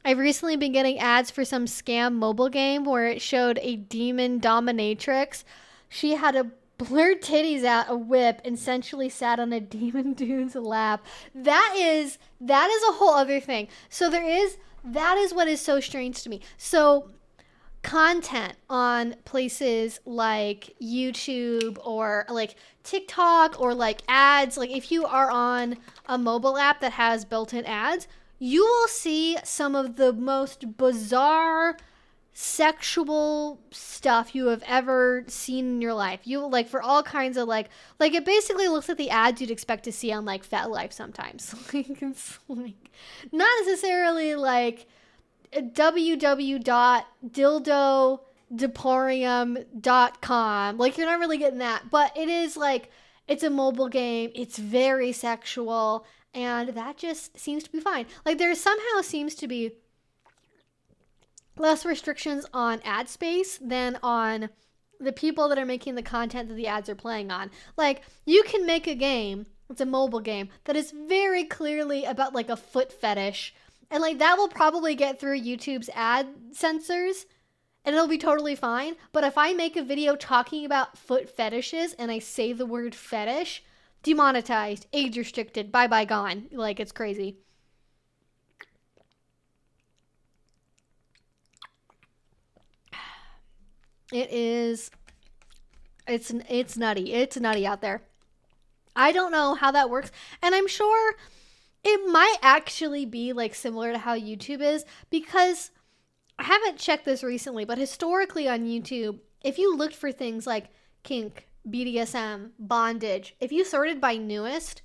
I've recently been getting ads for some scam mobile game where it showed a demon dominatrix. She had a blurred titties out, a whip, and essentially sat on a demon dude's lap. That is a whole other thing. So that is what is so strange to me. So content on places like YouTube or like TikTok or like ads, like if you are on a mobile app that has built-in ads, you will see some of the most bizarre sexual stuff you have ever seen in your life. You like, for all kinds of like it basically looks like the ads you'd expect to see on like FetLife sometimes. Like, it's like not necessarily like www.dildodeporium.com. Like, you're not really getting that, but it is like, it's a mobile game, it's very sexual, and that just seems to be fine. Like, there somehow seems to be less restrictions on ad space than on the people that are making the content that the ads are playing on. Like, you can make a game, it's a mobile game, that is very clearly about like a foot fetish, and like that will probably get through YouTube's ad censors and it'll be totally fine. But if I make a video talking about foot fetishes and I say the word fetish, demonetized, age restricted, bye gone. Like, it's crazy. It is, it's nutty. It's nutty out there. I don't know how that works. And I'm sure it might actually be like similar to how YouTube is, because I haven't checked this recently, but historically on YouTube, if you looked for things like kink, BDSM, bondage, if you sorted by newest,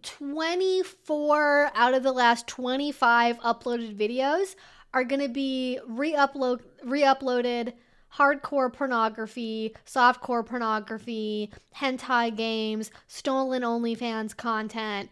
24 out of the last 25 uploaded videos are going to be re-uploaded hardcore pornography, softcore pornography, hentai games, stolen OnlyFans content.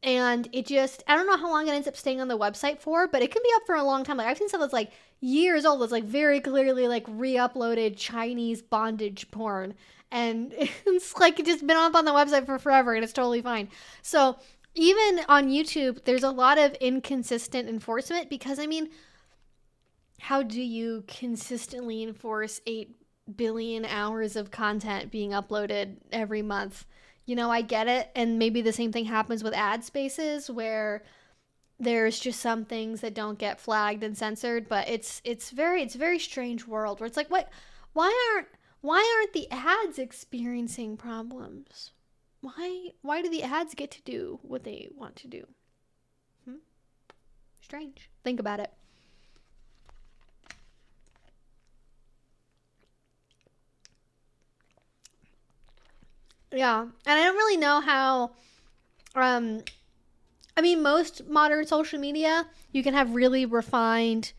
And it just, I don't know how long it ends up staying on the website for, but it can be up for a long time. Like, I've seen stuff that's like years old that's like very clearly like re-uploaded Chinese bondage porn. And it's like just been up on the website for forever, and it's totally fine. So even on YouTube, there's a lot of inconsistent enforcement, because I mean, how do you consistently enforce 8 billion hours of content being uploaded every month? You know, I get it. And maybe the same thing happens with ad spaces, where there's just some things that don't get flagged and censored, but it's a very strange world where it's like, what, why aren't the ads experiencing problems? Why do the ads get to do what they want to do? Strange. Think about it. Yeah, and I don't really know how, I mean, most modern social media, you can have really refined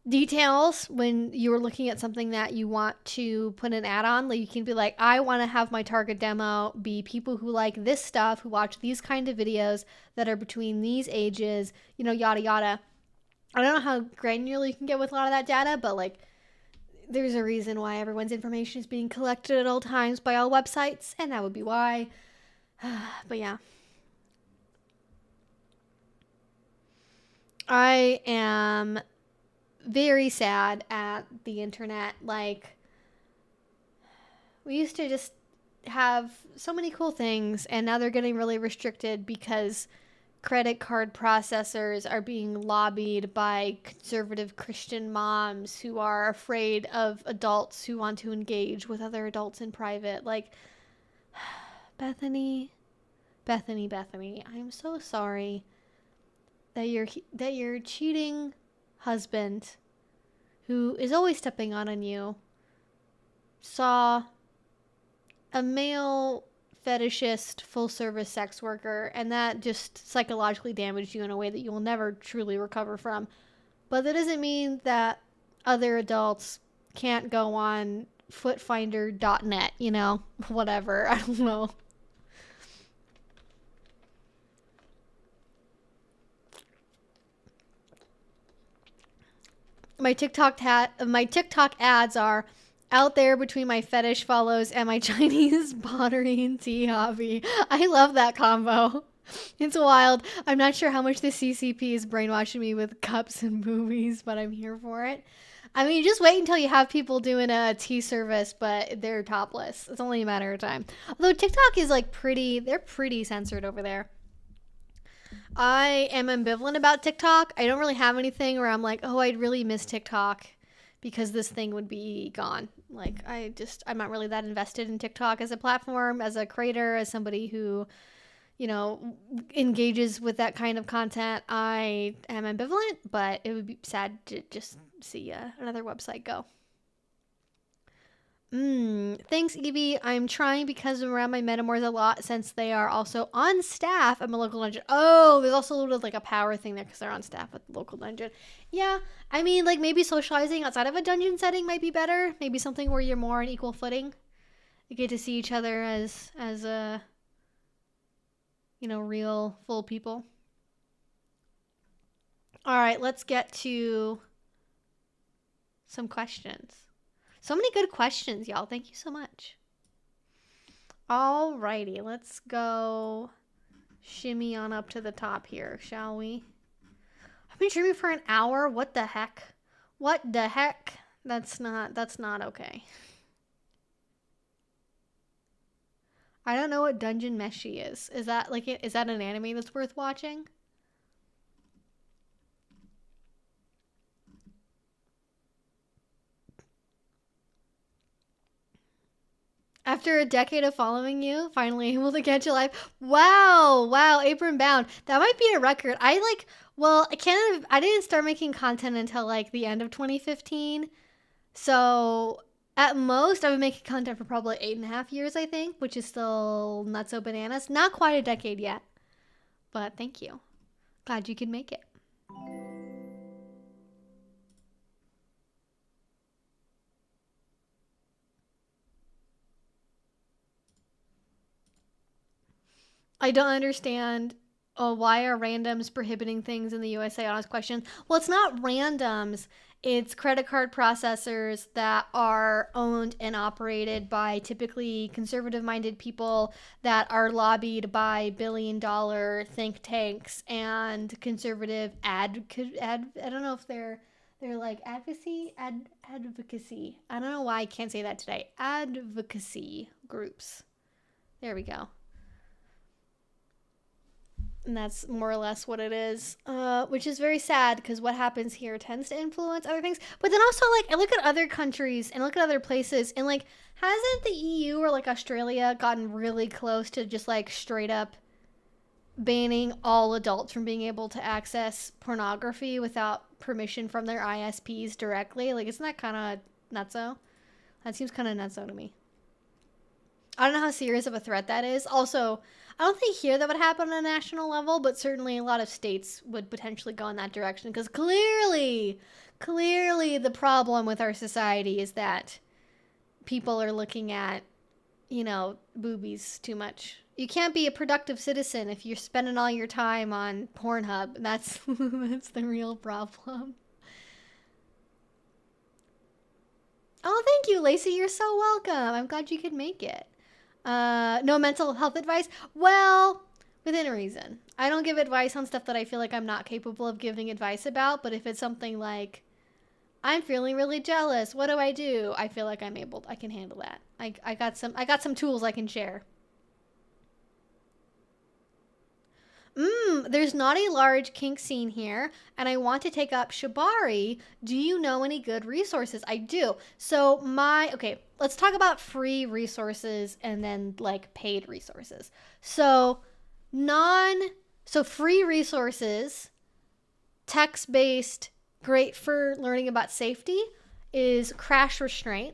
details when you're looking at something that you want to put an ad on. Like, you can be like, I want to have my target demo be people who like this stuff, who watch these kind of videos that are between these ages, you know, yada yada. I don't know how granular you can get with a lot of that data, but like, there's a reason why everyone's information is being collected at all times by all websites, and that would be why. But yeah. I am very sad at the internet. Like, we used to just have so many cool things, and now they're getting really restricted because credit card processors are being lobbied by conservative Christian moms who are afraid of adults who want to engage with other adults in private. Like, Bethany, I'm so sorry that your cheating husband, who is always stepping on you, saw a male fetishist full-service sex worker, and that just psychologically damaged you in a way that you will never truly recover from. But that doesn't mean that other adults can't go on footfinder.net, you know, whatever. I don't know. My TikTok ads are out there between my fetish follows and my Chinese pottery and tea hobby. I love that combo. It's wild. I'm not sure how much the CCP is brainwashing me with cups and movies, but I'm here for it. I mean, just wait until you have people doing a tea service, but they're topless. It's only a matter of time. Although TikTok is like they're pretty censored over there. I am ambivalent about TikTok. I don't really have anything where I'm like, oh, I'd really miss TikTok because this thing would be gone. Like, I'm not really that invested in TikTok as a platform, as a creator, as somebody who, you know, engages with that kind of content. I am ambivalent, but it would be sad to just see another website go. Thanks, Evie. I'm trying because I'm around my metamors a lot since they are also on staff at my local dungeon. Oh, there's also a little like a power thing there because they're on staff at the local dungeon. Yeah, I mean, like maybe socializing outside of a dungeon setting might be better. Maybe something where you're more on equal footing. You get to see each other as you know, real full people. All right, let's get to some questions. So many good questions, y'all. Thank you so much. Alrighty, let's go shimmy on up to the top here, shall we? I've been streaming for an hour. What the heck? What the heck? That's not okay. I don't know what Dungeon Meshi is. Is that an anime that's worth watching? After a decade of following you, finally able to catch you live. Wow, wow, apron bound. That might be a record. I didn't start making content until like the end of 2015. So at most, I've been making content for probably 8.5 years, I think, which is still not so bananas. Not quite a decade yet, but thank you. Glad you could make it. I don't understand why are randoms prohibiting things in the USA? Honest question. Well, it's not randoms. It's credit card processors that are owned and operated by typically conservative-minded people that are lobbied by billion-dollar think tanks and conservative I don't know if they're like advocacy. I don't know why I can't say that today. Advocacy groups. There we go. And that's more or less what it is, which is very sad because what happens here tends to influence other things. But then also, like, I look at other countries and look at other places, and, like, hasn't the EU or, like, Australia gotten really close to just, like, straight up banning all adults from being able to access pornography without permission from their ISPs directly? Like, isn't that kind of nutso? That seems kind of nutso to me. I don't know how serious of a threat that is. Also, I don't think here that would happen on a national level, but certainly a lot of states would potentially go in that direction because clearly the problem with our society is that people are looking at, you know, boobies too much. You can't be a productive citizen if you're spending all your time on Pornhub. That's that's the real problem. Oh, thank you, Lacey. You're so welcome. I'm glad you could make it. No mental health advice? Well, within reason. I don't give advice on stuff that I feel like I'm not capable of giving advice about, but if it's something like, I'm feeling really jealous, what do? I feel like I can handle that. I got some tools I can share. There's not a large kink scene here, and I want to take up shibari. Do you know any good resources? I do. So okay, let's talk about free resources and then like paid resources. So free resources, text-based, great for learning about safety, is Crash Restraint.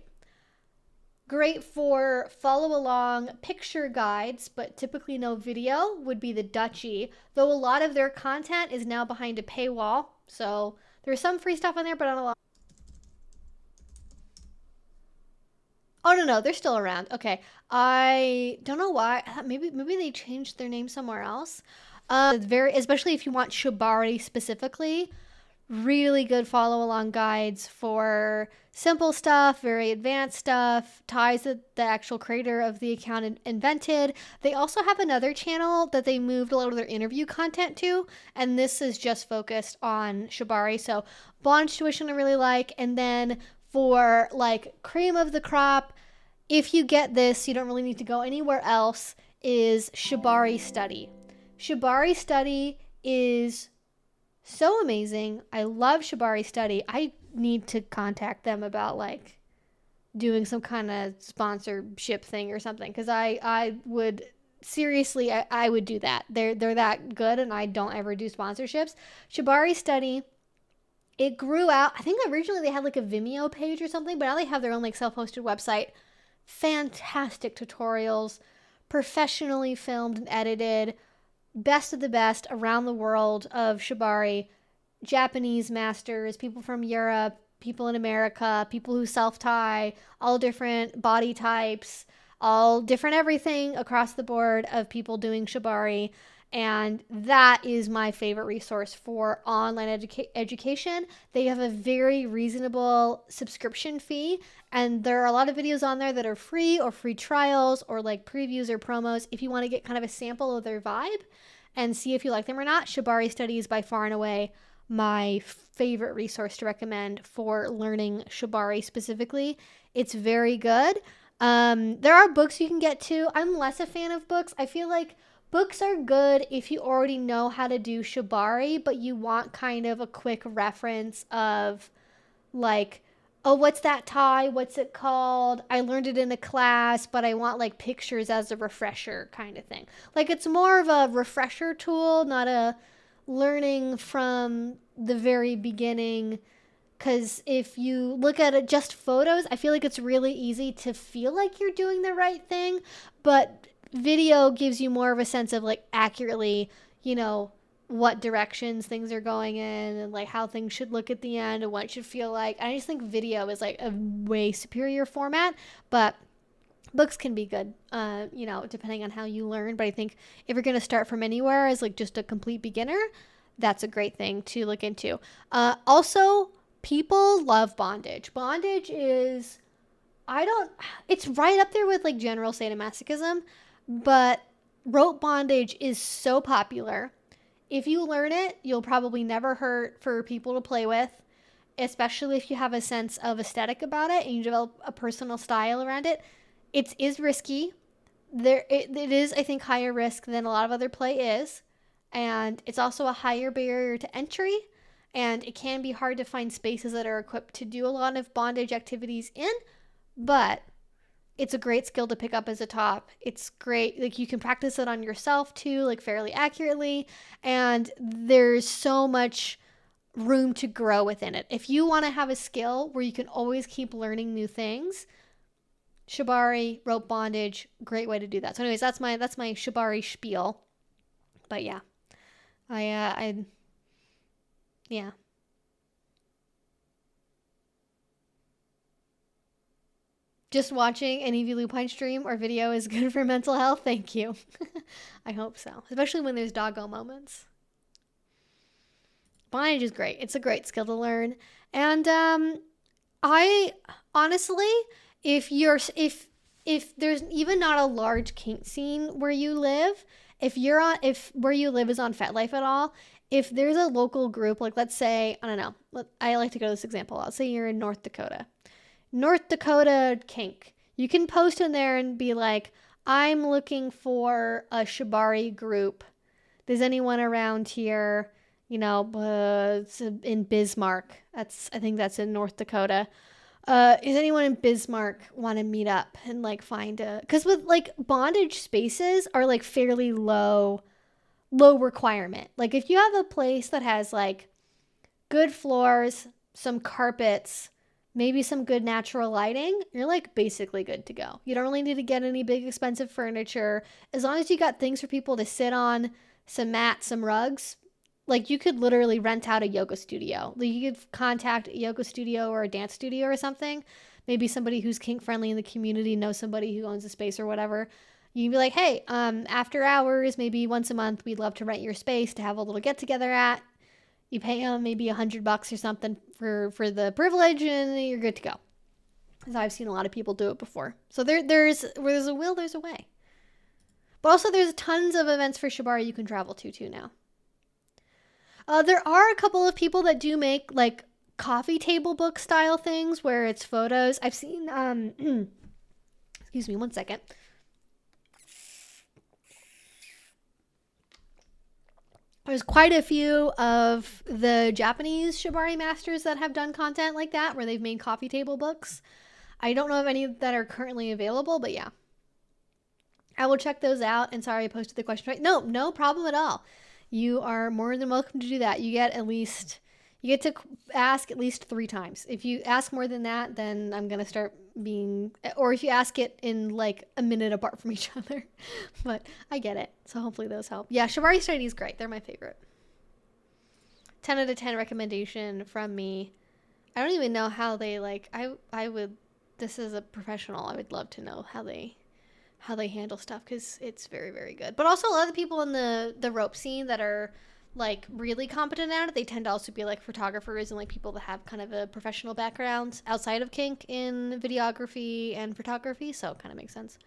Great for follow along picture guides, but typically no video, would be the Dutchie, though a lot of their content is now behind a paywall. So there's some free stuff on there, but not a lot. Oh, no, they're still around. Okay. I don't know why. Maybe they changed their name somewhere else. Especially if you want shibari specifically, really good follow along guides for simple stuff, very advanced stuff, ties that the actual creator of the account invented. They also have another channel that they moved a lot of their interview content to, and this is just focused on shibari. So bondage tuition I really like. And then for like cream of the crop, if you get this, you don't really need to go anywhere else, is Shibari Study. Shibari Study is so amazing. I love Shibari Study. I need to contact them about like doing some kind of sponsorship thing or something, because I would seriously, I would do that. They're that good, and I don't ever do sponsorships. Shibari Study, it grew out. I think originally they had like a Vimeo page or something, but now they have their own like self-hosted website. Fantastic tutorials, professionally filmed and edited, best of the best around the world of shibari, Japanese masters, people from Europe, people in America, people who self-tie, all different body types, all different everything across the board of people doing shibari. And that is my favorite resource for online education. They have a very reasonable subscription fee, and there are a lot of videos on there that are free or free trials or like previews or promos if you want to get kind of a sample of their vibe and see if you like them or not. Shibari Study is by far and away my favorite resource to recommend for learning shibari specifically. It's very good. There are books you can get too. I'm less a fan of books. I feel like books are good if you already know how to do shibari, but you want kind of a quick reference of like, oh, what's that tie? What's it called? I learned it in a class, but I want like pictures as a refresher kind of thing. Like it's more of a refresher tool, not a learning from the very beginning. Because if you look at it just photos, I feel like it's really easy to feel like you're doing the right thing, but video gives you more of a sense of like accurately, you know, what directions things are going in and like how things should look at the end and what it should feel like. I just think video is like a way superior format, but books can be good, you know, depending on how you learn. But I think if you're going to start from anywhere as like just a complete beginner, that's a great thing to look into. Also, people love bondage. Bondage is, it's right up there with like general sadomasochism, but rope bondage is so popular. If you learn it, you'll probably never hurt for people to play with, especially if you have a sense of aesthetic about it and you develop a personal style around it. It is risky. It is, I think, higher risk than a lot of other play is. And it's also a higher barrier to entry. And it can be hard to find spaces that are equipped to do a lot of bondage activities in. But it's a great skill to pick up as a top. It's great. Like you can practice it on yourself too, like fairly accurately. And there's so much room to grow within it. If you want to have a skill where you can always keep learning new things, shibari, rope bondage, great way to do that. So anyways, that's my shibari spiel. But yeah, yeah. Just watching an Evie Lupine stream or video is good for mental health. Thank you. I hope so. Especially when there's doggo moments. Bondage is great. It's a great skill to learn. And I honestly, if there's even not a large kink scene where you live, if where you live is on FetLife at all, if there's a local group, like let's say, I don't know, I like to go to this example. Let's say you're in North Dakota Kink. You can post in there and be like, I'm looking for a shibari group. Does anyone around here, you know, it's in Bismarck. I think that's in North Dakota. Is anyone in Bismarck want to meet up and like find because with like bondage spaces are like fairly low requirement. Like if you have a place that has like good floors, some carpets, maybe some good natural lighting, you're like basically good to go. You don't really need to get any big expensive furniture. As long as you got things for people to sit on, some mats, some rugs, like you could literally rent out a yoga studio. Like you could contact a yoga studio or a dance studio or something. Maybe somebody who's kink friendly in the community knows somebody who owns a space or whatever. You can be like, hey, after hours, maybe once a month, we'd love to rent your space to have a little get together at. You pay them maybe $100 or something for the privilege, and you're good to go. Because I've seen a lot of people do it before. So where there's a will, there's a way. But also, there's tons of events for shibari you can travel to too now. There are a couple of people that do make like coffee table book style things where it's photos. I've seen, excuse me, one second. There's quite a few of the Japanese shibari masters that have done content like that where they've made coffee table books. I don't know of any that are currently available, but yeah. I will check those out. And sorry I posted the question right. No problem at all. You are more than welcome to do that. You get to ask at least 3 times. If you ask more than that, then I'm going to start or if you ask it in like a minute apart from each other. But I get it. So hopefully those help. Yeah, shibari study is great. They're my favorite. 10 out of 10 recommendation from me. I don't even know how they this is a professional. I would love to know how they handle stuff because it's very, very good. But also a lot of the people in the rope scene that are like really competent at it, they tend to also be like photographers and like people that have kind of a professional background outside of kink in videography and photography. So it kind of makes sense.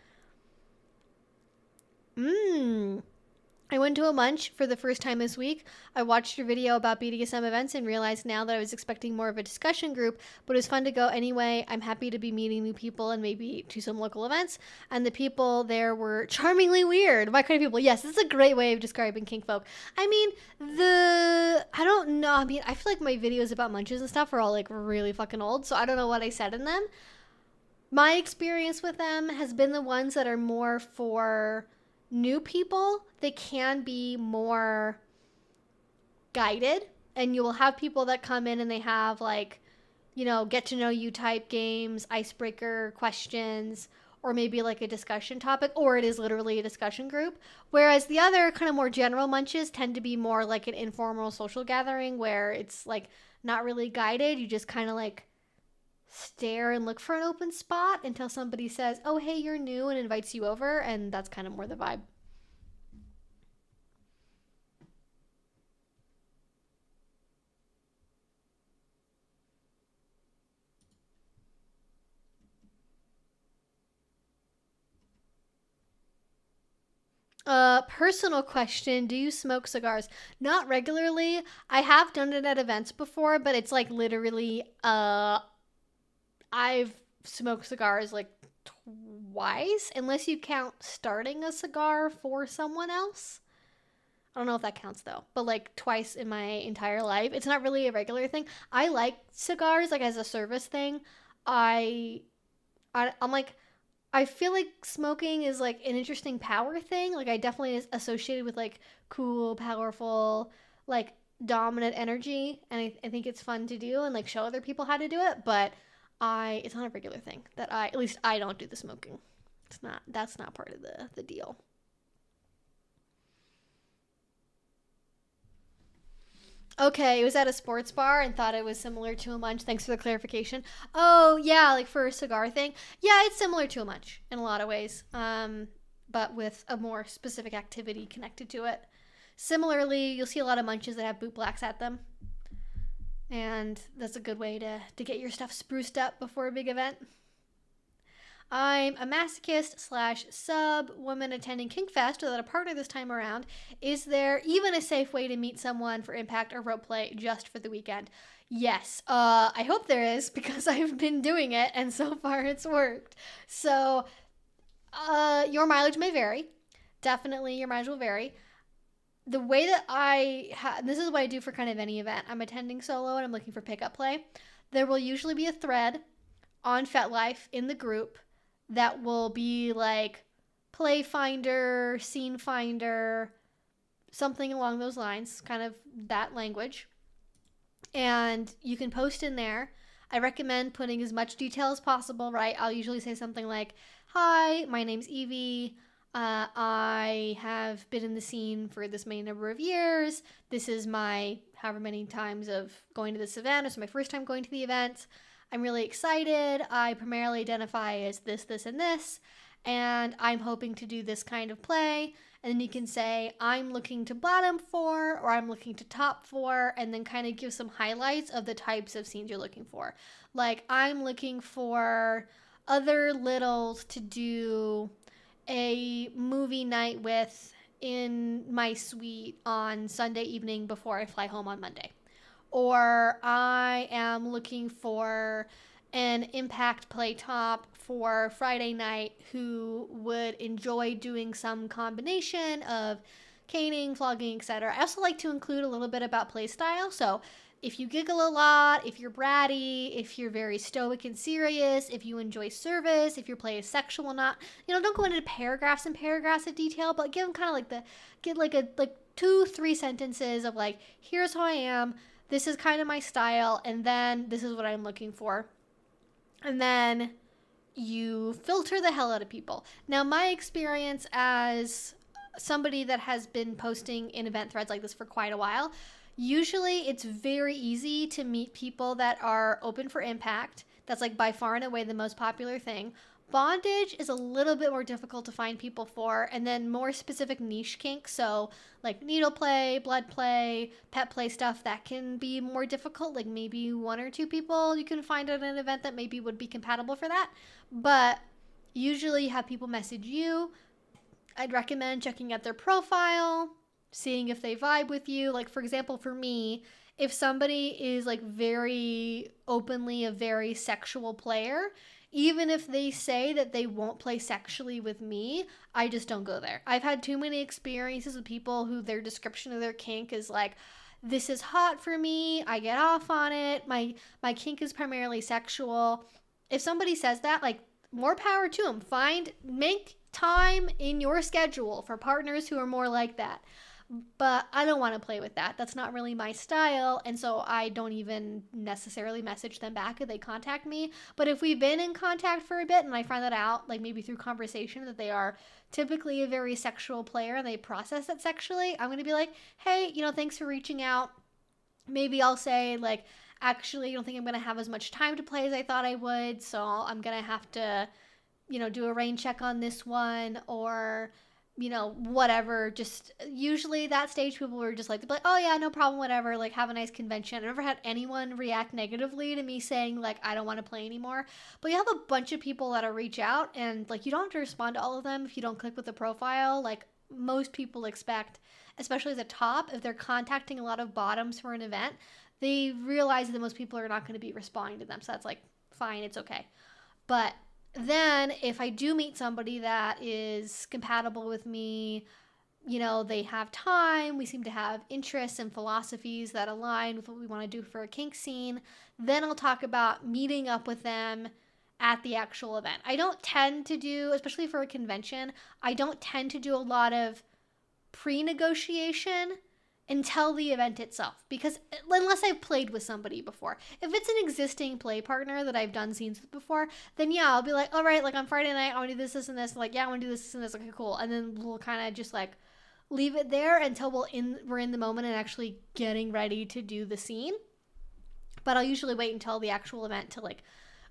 I new into a munch for the first time this week. I watched your video about BDSM events and realized now that I was expecting more of a discussion group, but it was fun to go anyway. I'm happy to be meeting new people and maybe to some local events. And the people there were charmingly weird. My kind of people. Yes, this is a great way of describing kink folk. I mean, I don't know. I mean, I feel like my videos about munches and stuff are all like really fucking old, so I don't know what I said in them. My experience with them has been the ones that are more for new people. They can be more guided, and you will have people that come in and they have like, you know, get to know you type games, icebreaker questions, or maybe like a discussion topic, or it is literally a discussion group. Whereas the other kind of more general munches tend to be more like an informal social gathering where it's like not really guided. You just kind of like stare and look for an open spot until somebody says, oh, hey, you're new, and invites you over. And that's kind of more the vibe. Personal question. Do you smoke cigars? Not regularly. I have done it at events before, but it's like literally, I've smoked cigars like twice, unless you count starting a cigar for someone else. I don't know if that counts though, but like twice in my entire life. It's not really a regular thing. I like cigars like as a service thing. I, I'm like, I feel like smoking is like an interesting power thing. Like I definitely is associated with like cool, powerful, like dominant energy, and I think it's fun to do and like show other people how to do it. But it's not a regular thing that at least I don't do the smoking. That's not part of the deal. Okay, it was at a sports bar and thought it was similar to a munch. Thanks for the clarification. Oh, yeah, like for a cigar thing. Yeah, it's similar to a munch in a lot of ways, but with a more specific activity connected to it. Similarly, you'll see a lot of munches that have boot blacks at them, and that's a good way to get your stuff spruced up before a big event. I'm a masochist / sub woman attending Kink Fest without a partner this time around. Is there even a safe way to meet someone for impact or rope play just for the weekend? Yes, I hope there is, because I've been doing it and so far it's worked. So your mileage may vary. Definitely your mileage will vary. The way that this is what I do for kind of any event. I'm attending solo and I'm looking for pickup play. There will usually be a thread on FetLife in the group that will be like play finder, scene finder, something along those lines, kind of that language. And you can post in there. I recommend putting as much detail as possible, right? I'll usually say something like, hi, my name's Evie. I have been in the scene for this many number of years. This is my however many times of going to this event. It's my first time going to the event. I'm really excited. I primarily identify as this, this, and this, and I'm hoping to do this kind of play. And then you can say, I'm looking to bottom 4, or I'm looking to top 4, and then kind of give some highlights of the types of scenes you're looking for. Like, I'm looking for other littles to do a movie night with in my suite on Sunday evening before I fly home on Monday. Or I am looking for an impact play top for Friday night who would enjoy doing some combination of caning, flogging, etc. I also like to include a little bit about play style. So if you giggle a lot, if you're bratty, if you're very stoic and serious, if you enjoy service, if your play is sexual or not, don't go into paragraphs and paragraphs of detail, but give them kind of like 2-3 sentences of like, here's who I am. This is kind of my style, and then this is what I'm looking for. And then you filter the hell out of people. Now, my experience as somebody that has been posting in event threads like this for quite a while, usually it's very easy to meet people that are open for impact. That's like by far and away the most popular thing. Bondage is a little bit more difficult to find people for, and then more specific niche kinks, so like needleplay, bloodplay, pet play stuff, that can be more difficult. Like maybe 1 or 2 people you can find at an event that maybe would be compatible for that. But usually you have people message you. I'd recommend checking out their profile, seeing if they vibe with you. Like, for example, for me, if somebody is like very openly a very sexual player, even if they say that they won't play sexually with me, I just don't go there. I've had too many experiences with people who their description of their kink is like, this is hot for me, I get off on it, my kink is primarily sexual. If somebody says that, like, more power to them. Make time in your schedule for partners who are more like that. But I don't want to play with that. That's not really my style. And so I don't even necessarily message them back if they contact me. But if we've been in contact for a bit and I find that out, like maybe through conversation, that they are typically a very sexual player and they process it sexually, I'm going to be like, hey, thanks for reaching out. Maybe I'll say, like, actually, I don't think I'm going to have as much time to play as I thought I would. So I'm going to have to, do a rain check on this one, or whatever. Just usually that stage people are just like, oh yeah, no problem, whatever, like, have a nice convention. I've never had anyone react negatively to me saying like, I don't want to play anymore. But you have a bunch of people that'll reach out, and like, you don't have to respond to all of them if you don't click with the profile. Like, most people expect, especially as a top, if they're contacting a lot of bottoms for an event, they realize that most people are not going to be responding to them. So that's like, fine, it's okay. But then if I do meet somebody that is compatible with me, they have time, we seem to have interests and philosophies that align with what we want to do for a kink scene, then I'll talk about meeting up with them at the actual event. I don't tend to do, especially for a convention, I don't tend to do a lot of pre-negotiation until the event itself, because unless I've played with somebody before. If it's an existing play partner that I've done scenes with before, then yeah, I'll be like, all right, like on Friday night I want to do this and this, like, yeah, I want to do this and this, okay, cool. And then we'll kind of just like leave it there until we're in the moment and actually getting ready to do the scene. But I'll usually wait until the actual event to like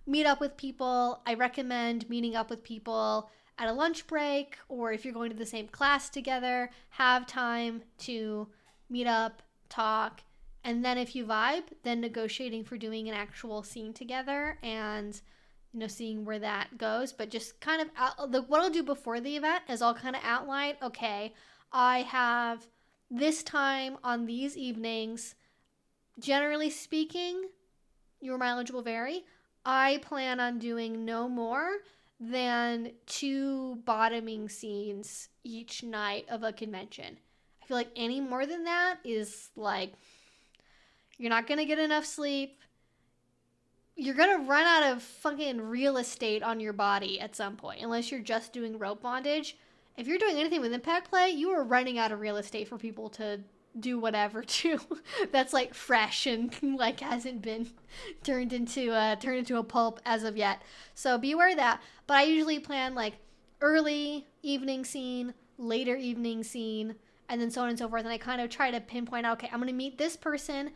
meet up with people. I recommend meeting up with people at a lunch break, or if you're going to the same class together, have time to meet up, talk, and then if you vibe, then negotiating for doing an actual scene together and, seeing where that goes. But just kind of what I'll do before the event is I'll kind of outline, okay, I have this time on these evenings. Generally speaking, your mileage will vary. I plan on doing no more than 2 bottoming scenes each night of a convention. I feel like any more than that is like, you're not going to get enough sleep. You're going to run out of fucking real estate on your body at some point, unless you're just doing rope bondage. If you're doing anything with impact play, you are running out of real estate for people to do whatever to that's like fresh and like hasn't been turned into a pulp as of yet. So be aware of that. But I usually plan like early evening scene, later evening scene, and then so on and so forth. And I kind of try to pinpoint out, okay, I'm going to meet this person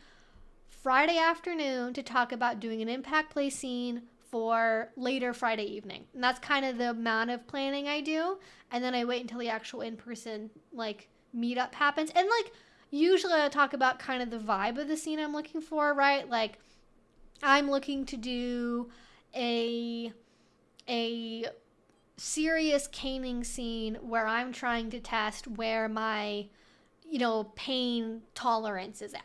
Friday afternoon to talk about doing an impact play scene for later Friday evening. And that's kind of the amount of planning I do. And then I wait until the actual in-person like meetup happens. And like, usually I talk about kind of the vibe of the scene I'm looking for, right? Like, I'm looking to do a serious caning scene where I'm trying to test where my, pain tolerance is at.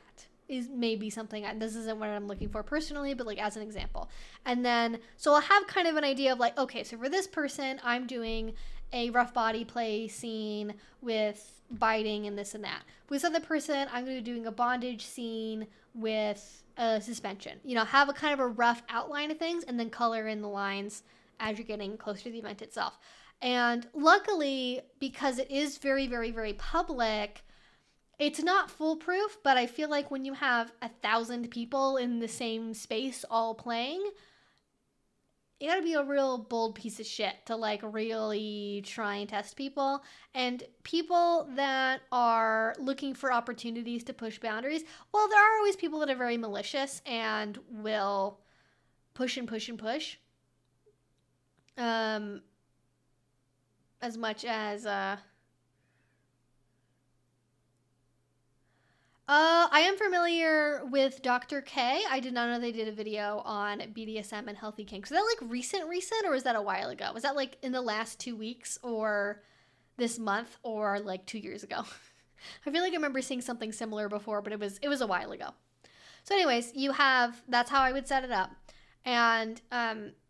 Is maybe something, this isn't what I'm looking for personally, but like as an example. And then, so I'll have kind of an idea of like, okay, so for this person, I'm doing a rough body play scene with biting and this and that. With this other person, I'm going to be doing a bondage scene with a suspension. Have a kind of a rough outline of things and then color in the lines as you're getting closer to the event itself. And luckily, because it is very, very, very public, it's not foolproof, but I feel like when you have 1,000 people in the same space all playing, you gotta be a real bold piece of shit to like really try and test people. And people that are looking for opportunities to push boundaries, well, there are always people that are very malicious and will push and push and push. As much as I am familiar with Dr. K. I did not know they did a video on BDSM and healthy kink. Was that like recent, or was that a while ago? Was that like in the last 2 weeks or this month or like 2 years ago? I feel like I remember seeing something similar before, but it was a while ago. So anyways, that's how I would set it up. And,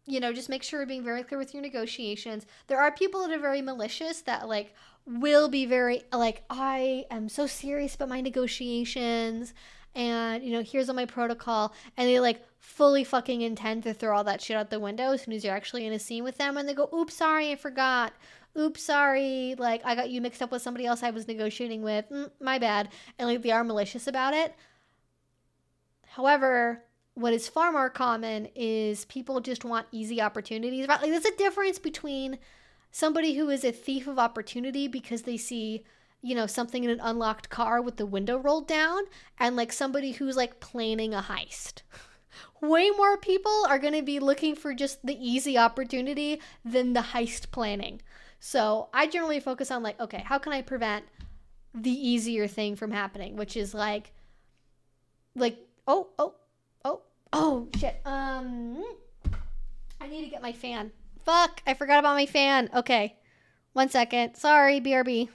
just make sure you're being very clear with your negotiations. There are people that are very malicious that like will be very like, I am so serious about my negotiations and, here's all my protocol. And they like fully fucking intend to throw all that shit out the window as soon as you're actually in a scene with them. And they go, oops, sorry, I forgot. Oops, sorry. Like, I got you mixed up with somebody else I was negotiating with. My bad. And like, they are malicious about it. However, what is far more common is people just want easy opportunities. Right? Like, there's a difference between somebody who is a thief of opportunity because they see, something in an unlocked car with the window rolled down, and like somebody who's like planning a heist. Way more people are going to be looking for just the easy opportunity than the heist planning. So I generally focus on like, okay, how can I prevent the easier thing from happening, which is like, oh, shit. I need to get my fan. Fuck, I forgot about my fan. Okay, 1 second. Sorry, BRB.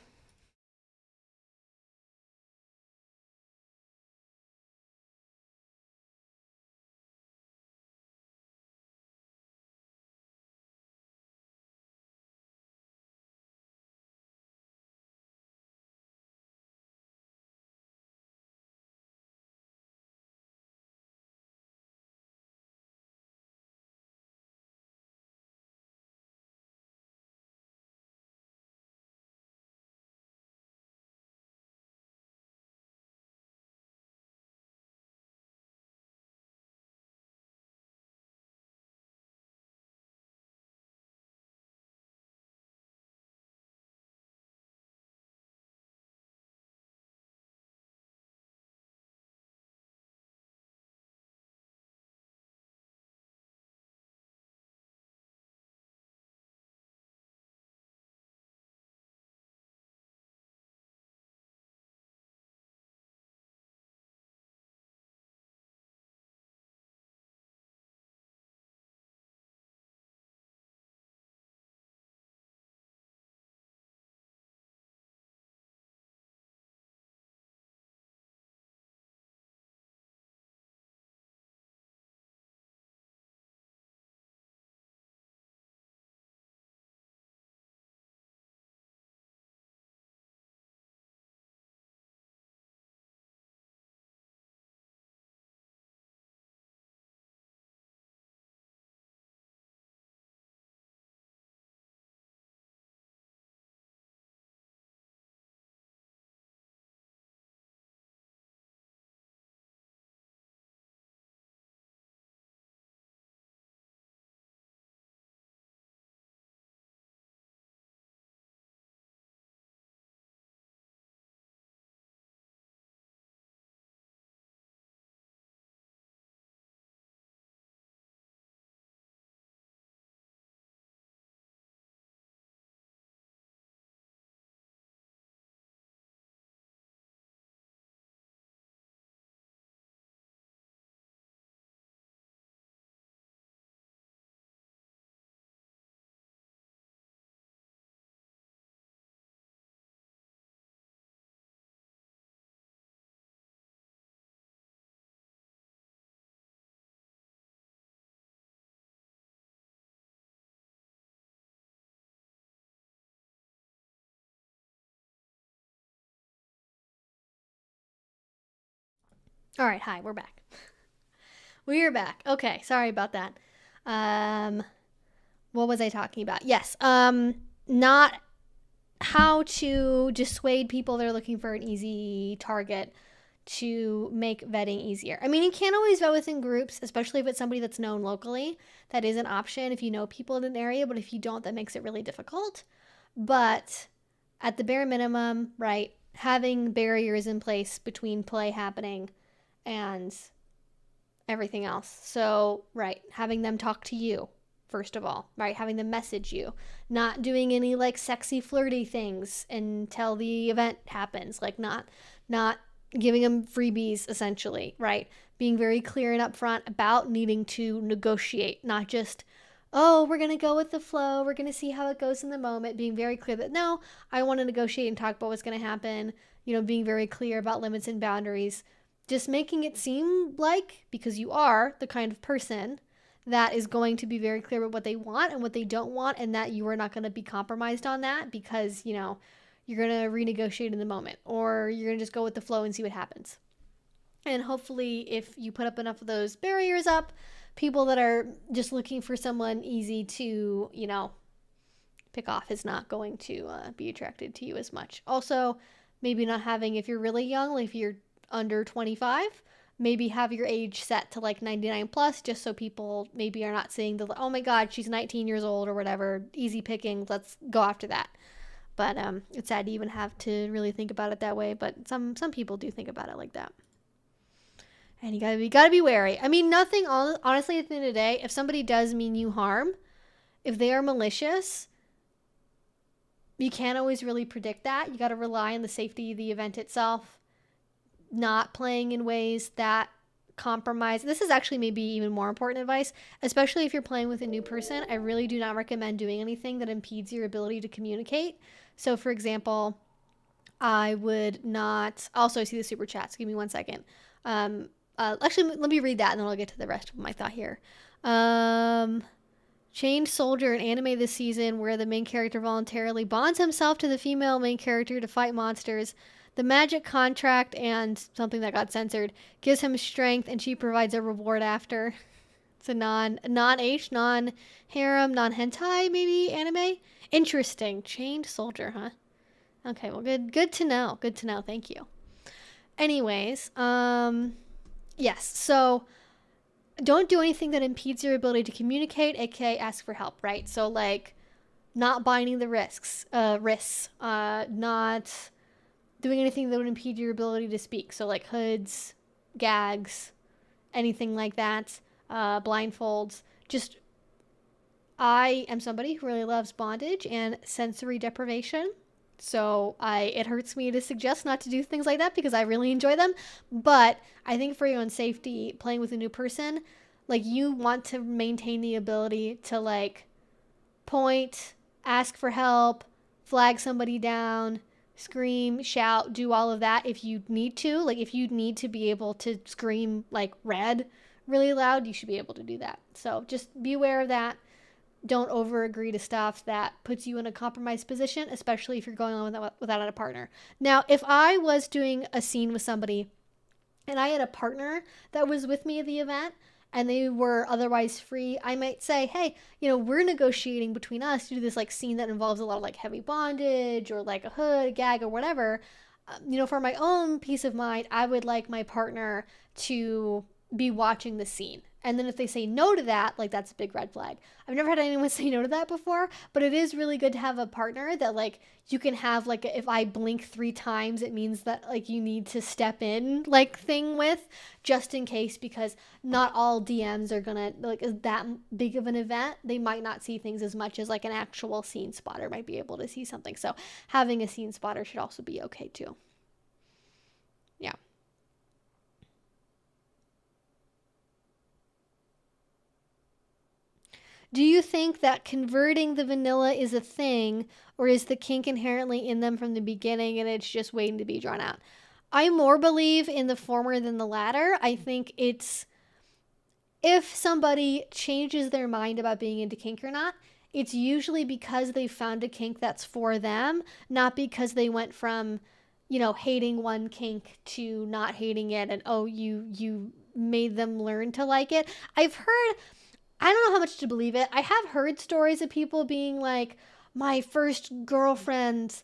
All right, hi, we're back. We are back. Okay, sorry about that. What was I talking about? Yes, not how to dissuade people that are looking for an easy target to make vetting easier. I mean, you can't always vet within groups, especially if it's somebody that's known locally. That is an option if you know people in an area, but if you don't, that makes it really difficult. But at the bare minimum, right, having barriers in place between play happening and everything else. So, right, having them talk to you, first of all, right? Having them message you, not doing any like sexy flirty things until the event happens, like not giving them freebies essentially, right? Being very clear and upfront about needing to negotiate, not just, oh, we're going to go with the flow. We're going to see how it goes in the moment, being very clear that no, I want to negotiate and talk about what's going to happen, being very clear about limits and boundaries. Just making it seem like, because you are the kind of person that is going to be very clear about what they want and what they don't want, and that you are not going to be compromised on that because, you're going to renegotiate in the moment, or you're going to just go with the flow and see what happens. And hopefully, if you put up enough of those barriers up, people that are just looking for someone easy to, pick off is not going to be attracted to you as much. Also, maybe not having, if you're really young, like if you're under 25, maybe have your age set to like 99 plus, just so people maybe are not saying oh my God, she's 19 years old or whatever, easy picking, let's go after that. But it's sad to even have to really think about it that way, but some people do think about it like that. And you gotta be wary. I mean, nothing, honestly, at the end of the day, if somebody does mean you harm, if they are malicious, you can't always really predict that. You gotta rely on the safety of the event itself, not playing in ways that compromise. This is actually maybe even more important advice, especially if you're playing with a new person. I really do not recommend doing anything that impedes your ability to communicate. So, for example, I would not, also I see the super chats. Give me 1 second. Actually, let me read that and then I'll get to the rest of my thought here. Chained Soldier, an anime this season where the main character voluntarily bonds himself to the female main character to fight monsters. The magic contract and something that got censored gives him strength, and she provides a reward after. It's a non-H, non-harem, non-hentai maybe anime. Interesting. Chained Soldier, huh? Okay, well, good to know. Good to know. Thank you. Anyways, yes, so don't do anything that impedes your ability to communicate, aka ask for help, right? So like not binding the risks, not doing anything that would impede your ability to speak. So like hoods, gags, anything like that, blindfolds. Just, I am somebody who really loves bondage and sensory deprivation. So it hurts me to suggest not to do things like that because I really enjoy them. But I think for your own safety, playing with a new person, like you want to maintain the ability to like point, ask for help, flag somebody down, scream, shout, do all of that if you need to. Like if you need to be able to scream like red really loud, you should be able to do that. So just be aware of that. Don't over agree to stuff that puts you in a compromised position, especially if you're going on without a partner. Now, if I was doing a scene with somebody and I had a partner that was with me at the event and they were otherwise free, I might say, hey, we're negotiating between us to do this like scene that involves a lot of like heavy bondage or like a hood, a gag or whatever. For my own peace of mind, I would like my partner to be watching the scene. And then if they say no to that, like that's a big red flag. I've never had anyone say no to that before, but it is really good to have a partner that like you can have like if I blink 3 times, it means that like you need to step in like thing with, just in case, because not all DMs are gonna like is that big of an event. They might not see things as much as like an actual scene spotter might be able to see something. So having a scene spotter should also be okay too. Yeah. Do you think that converting the vanilla is a thing, or is the kink inherently in them from the beginning and it's just waiting to be drawn out? I more believe in the former than the latter. I think it's, if somebody changes their mind about being into kink or not, it's usually because they found a kink that's for them, not because they went from, hating one kink to not hating it and, oh, you made them learn to like it. I don't know how much to believe it. I have heard stories of people being like, my first girlfriend,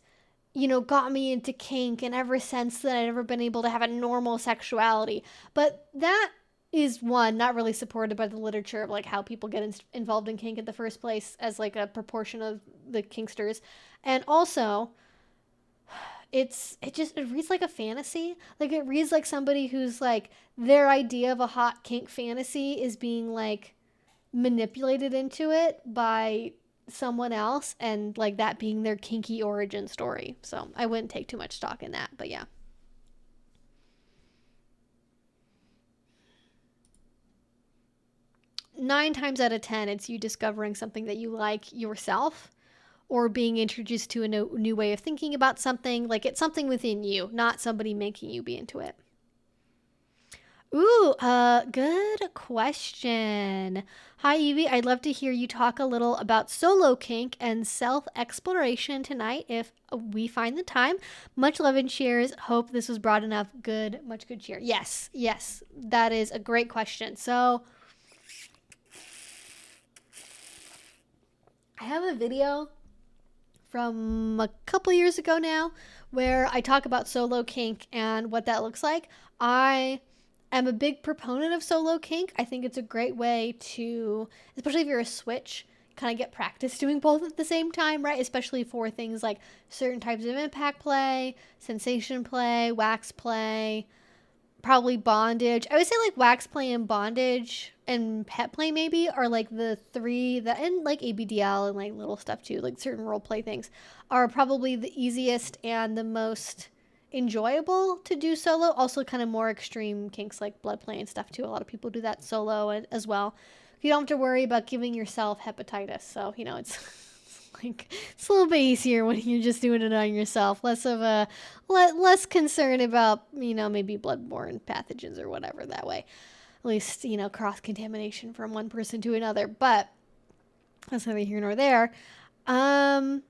got me into kink, and ever since then I've never been able to have a normal sexuality. But that is, one, not really supported by the literature of like how people get involved in kink in the first place as like a proportion of the kinksters. And also, it reads like a fantasy. Like it reads like somebody who's like, their idea of a hot kink fantasy is being like manipulated into it by someone else, and like that being their kinky origin story. So I wouldn't take too much stock in that, but yeah. 9 times out of 10, it's you discovering something that you like yourself, or being introduced to a new way of thinking about something. Like, it's something within you, not somebody making you be into it. Ooh, good question. Hi, Evie. I'd love to hear you talk a little about solo kink and self-exploration tonight if we find the time. Much love and cheers. Hope this was broad enough. Good, much good cheer. Yes, that is a great question. So, I have a video from a couple years ago now where I talk about solo kink and what that looks like. I am a big proponent of solo kink. I think it's a great way to, especially if you're a switch, kind of get practice doing both at the same time, right? Especially for things like certain types of impact play, sensation play, wax play, probably bondage. I would say like wax play and bondage and pet play maybe are like the three that, and like ABDL and like little stuff too, like certain role play things are probably the easiest and the most enjoyable to do solo. Also kind of more extreme kinks like blood play and stuff too. A lot of people do that solo as well. You don't have to worry about giving yourself hepatitis. So, you know, it's like, it's a little bit easier when you're just doing it on yourself. Less concern about, you know, maybe bloodborne pathogens or whatever that way. At least, you know, cross-contamination from one person to another. But that's neither here nor there. I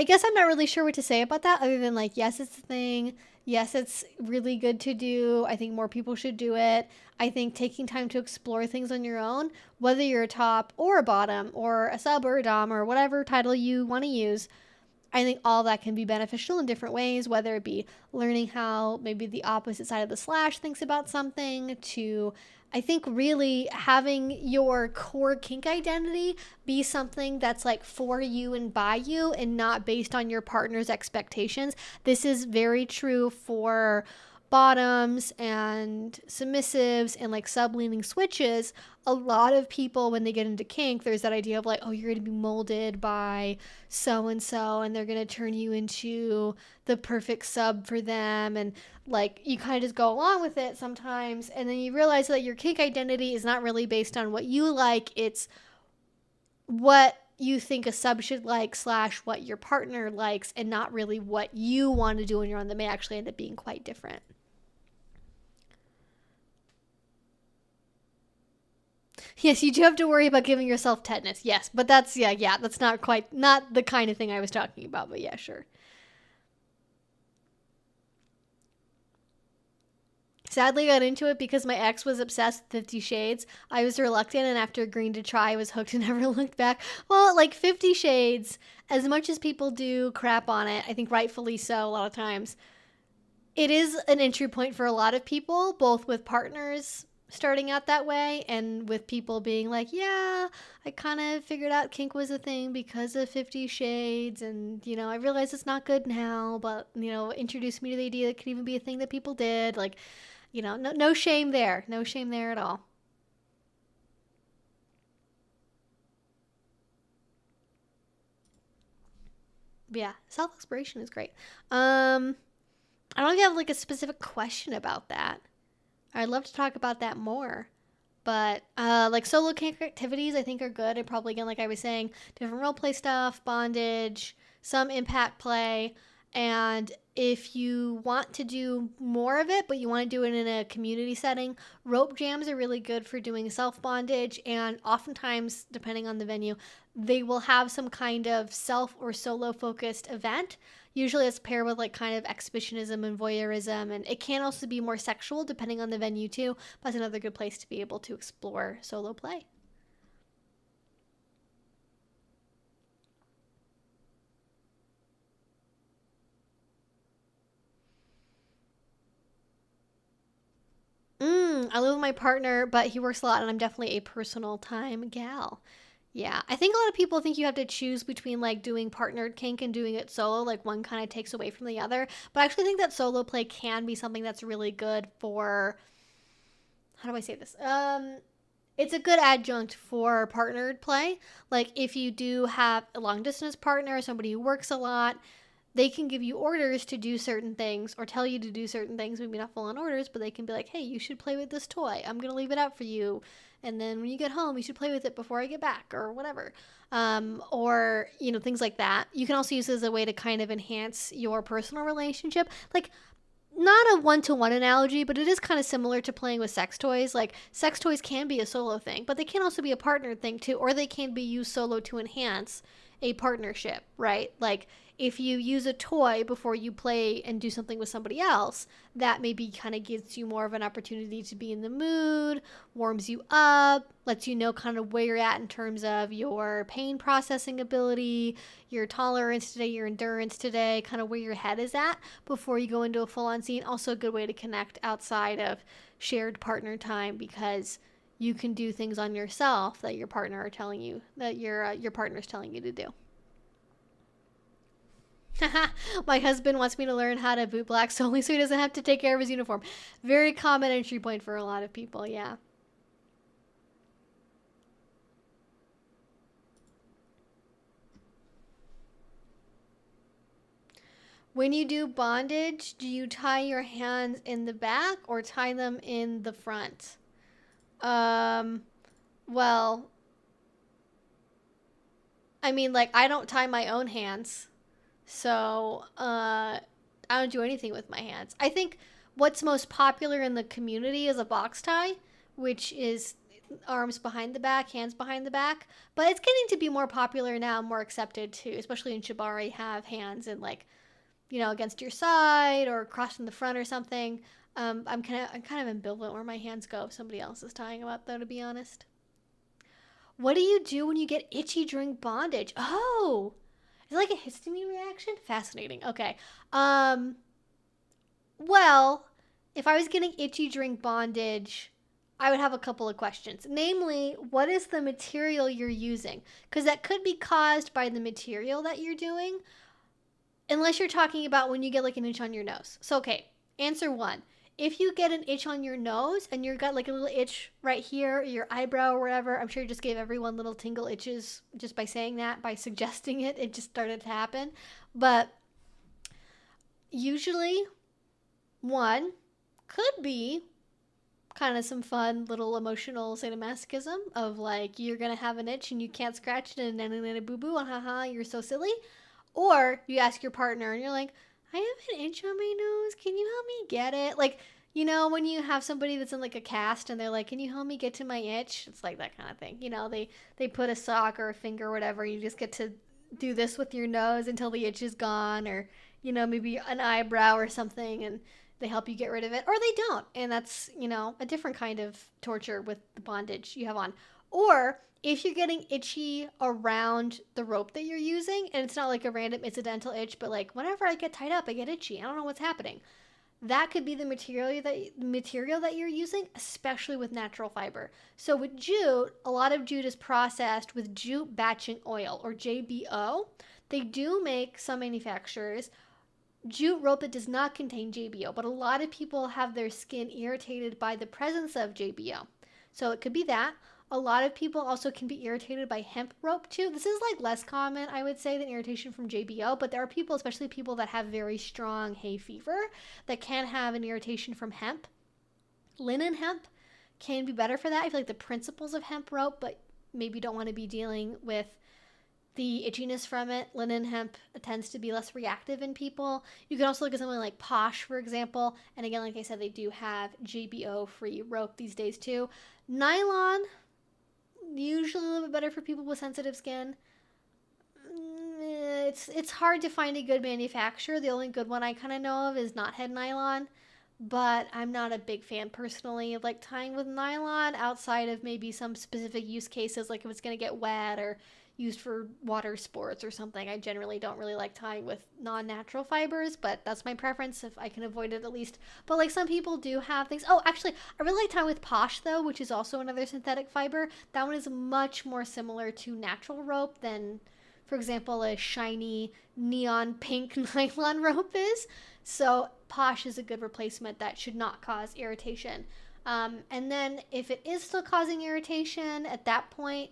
guess I'm not really sure what to say about that other than like, yes, it's a thing. Yes, it's really good to do. I think more people should do it. I think taking time to explore things on your own, whether you're a top or a bottom or a sub or a dom or whatever title you want to use, I think all that can be beneficial in different ways, whether it be learning how maybe the opposite side of the slash thinks about something, to I think really having your core kink identity be something that's like for you and by you and not based on your partner's expectations. This is very true for bottoms and submissives and like sub-leaning switches. A lot of people, when they get into kink, there's that idea of like, oh, you're going to be molded by so-and-so and they're going to turn you into the perfect sub for them. And like, you kind of just go along with it sometimes. And then you realize that your kink identity is not really based on what you like. It's what you think a sub should like / what your partner likes, and not really what you want to do on your own. That may actually end up being quite different. Yes, you do have to worry about giving yourself tetanus. Yes, but that's, that's not the kind of thing I was talking about, but yeah, sure. Sadly, I got into it because my ex was obsessed with 50 Shades. I was reluctant, and after agreeing to try, I was hooked and never looked back. Well, like 50 Shades, as much as people do crap on it, I think rightfully so a lot of times, it is an entry point for a lot of people, both with partners starting out that way and with people being like, yeah, I kind of figured out kink was a thing because of 50 Shades, and, you know, I realize it's not good now, but, you know, introduced me to the idea that it could even be a thing that people did. Like, you know, no shame there. No shame there at all. But yeah, self-exploration is great. I don't have like a specific question about that. I'd love to talk about that more. But like solo kink activities I think are good. And probably, again, like I was saying, different role play stuff, bondage, some impact play. And if you want to do more of it, but you want to do it in a community setting, rope jams are really good for doing self-bondage. And oftentimes, depending on the venue, they will have some kind of self or solo-focused event. Usually it's paired with like kind of exhibitionism and voyeurism. And it can also be more sexual depending on the venue too. But that's another good place to be able to explore solo play. I live with my partner, but he works a lot, and I'm definitely a personal time gal. Yeah, I think a lot of people think you have to choose between like doing partnered kink and doing it solo. Like one kind of takes away from the other. But I actually think that solo play can be something that's really good for, how do I say this? It's a good adjunct for partnered play. Like if you do have a long distance partner, somebody who works a lot, they can give you orders to do certain things or tell you to do certain things, maybe not full on orders, but they can be like, hey, you should play with this toy. I'm going to leave it out for you. And then when you get home, you should play with it before I get back or whatever. Or, you know, things like that. You can also use it as a way to kind of enhance your personal relationship. Like, not a one-to-one analogy, but it is kind of similar to playing with sex toys. Like, sex toys can be a solo thing, but they can also be a partner thing too, or they can be used solo to enhance a partnership, right? Like, if you use a toy before you play and do something with somebody else, that maybe kind of gives you more of an opportunity to be in the mood, warms you up, lets you know kind of where you're at in terms of your pain processing ability, your tolerance today, your endurance today, kind of where your head is at before you go into a full-on scene. Also a good way to connect outside of shared partner time, because you can do things on yourself that your partner are telling you, that your partner's telling you to do. My husband wants me to learn how to boot black solely so he doesn't have to take care of his uniform. Very common entry point for a lot of people, yeah. When you do bondage, do you tie your hands in the back or tie them in the front? Well, I mean, like, I don't tie my own hands. So, I don't do anything with my hands. I think what's most popular in the community is a box tie, which is arms behind the back, hands behind the back. But it's getting to be more popular now, more accepted too, especially in Shibari, have hands in, like, you know, against your side or crossed in the front or something. I'm kind of ambivalent where my hands go if somebody else is tying them up, though, to be honest. What do you do when you get itchy during bondage? Oh, is it like a histamine reaction? Fascinating. Okay. Well, if I was getting itchy during bondage, I would have a couple of questions. Namely, what is the material you're using? Because that could be caused by the material that you're doing, unless you're talking about when you get like an itch on your nose. So, okay, answer one. If you get an itch on your nose and you've got like a little itch right here, your eyebrow or whatever, I'm sure you just gave everyone little tingle itches just by saying that, by suggesting it. It just started to happen. But usually, one could be kind of some fun little emotional sadomasochism of like, you're going to have an itch and you can't scratch it and then boo boo, haha, you're so silly. Or you ask your partner and you're like, I have an itch on my nose. Can you help me get it? Like, you know, when you have somebody that's in like a cast and they're like, can you help me get to my itch? It's like that kind of thing. You know, they put a sock or a finger or whatever. You just get to do this with your nose until the itch is gone, or, you know, maybe an eyebrow or something, and they help you get rid of it, or they don't. And that's, you know, a different kind of torture with the bondage you have on. Or if you're getting itchy around the rope that you're using, and it's not like a random incidental itch, but like whenever I get tied up, I get itchy. I don't know what's happening. That could be the material that you're using, especially with natural fiber. So with jute, a lot of jute is processed with jute batching oil, or JBO. They do make, some manufacturers, jute rope that does not contain JBO, but a lot of people have their skin irritated by the presence of JBO. So it could be that. A lot of people also can be irritated by hemp rope too. This is like less common, I would say, than irritation from JBO, but there are people, especially people that have very strong hay fever, that can have an irritation from hemp. Linen hemp can be better for that. I feel like the principles of hemp rope, but maybe don't want to be dealing with the itchiness from it. Linen hemp tends to be less reactive in people. You can also look at something like Posh, for example. And again, like I said, they do have JBO-free rope these days too. Nylon, usually a little bit better for people with sensitive skin. It's hard to find a good manufacturer. The only good one I kind of know of is Knothead Nylon, but I'm not a big fan personally of like tying with nylon outside of maybe some specific use cases, like if it's going to get wet or used for water sports or something. I generally don't really like tying with non-natural fibers, but that's my preference if I can avoid it at least. But like some people do have things. Oh, actually, I really like tying with Posh though, which is also another synthetic fiber. That one is much more similar to natural rope than, for example, a shiny neon pink nylon rope is. So Posh is a good replacement that should not cause irritation. And then if it is still causing irritation at that point,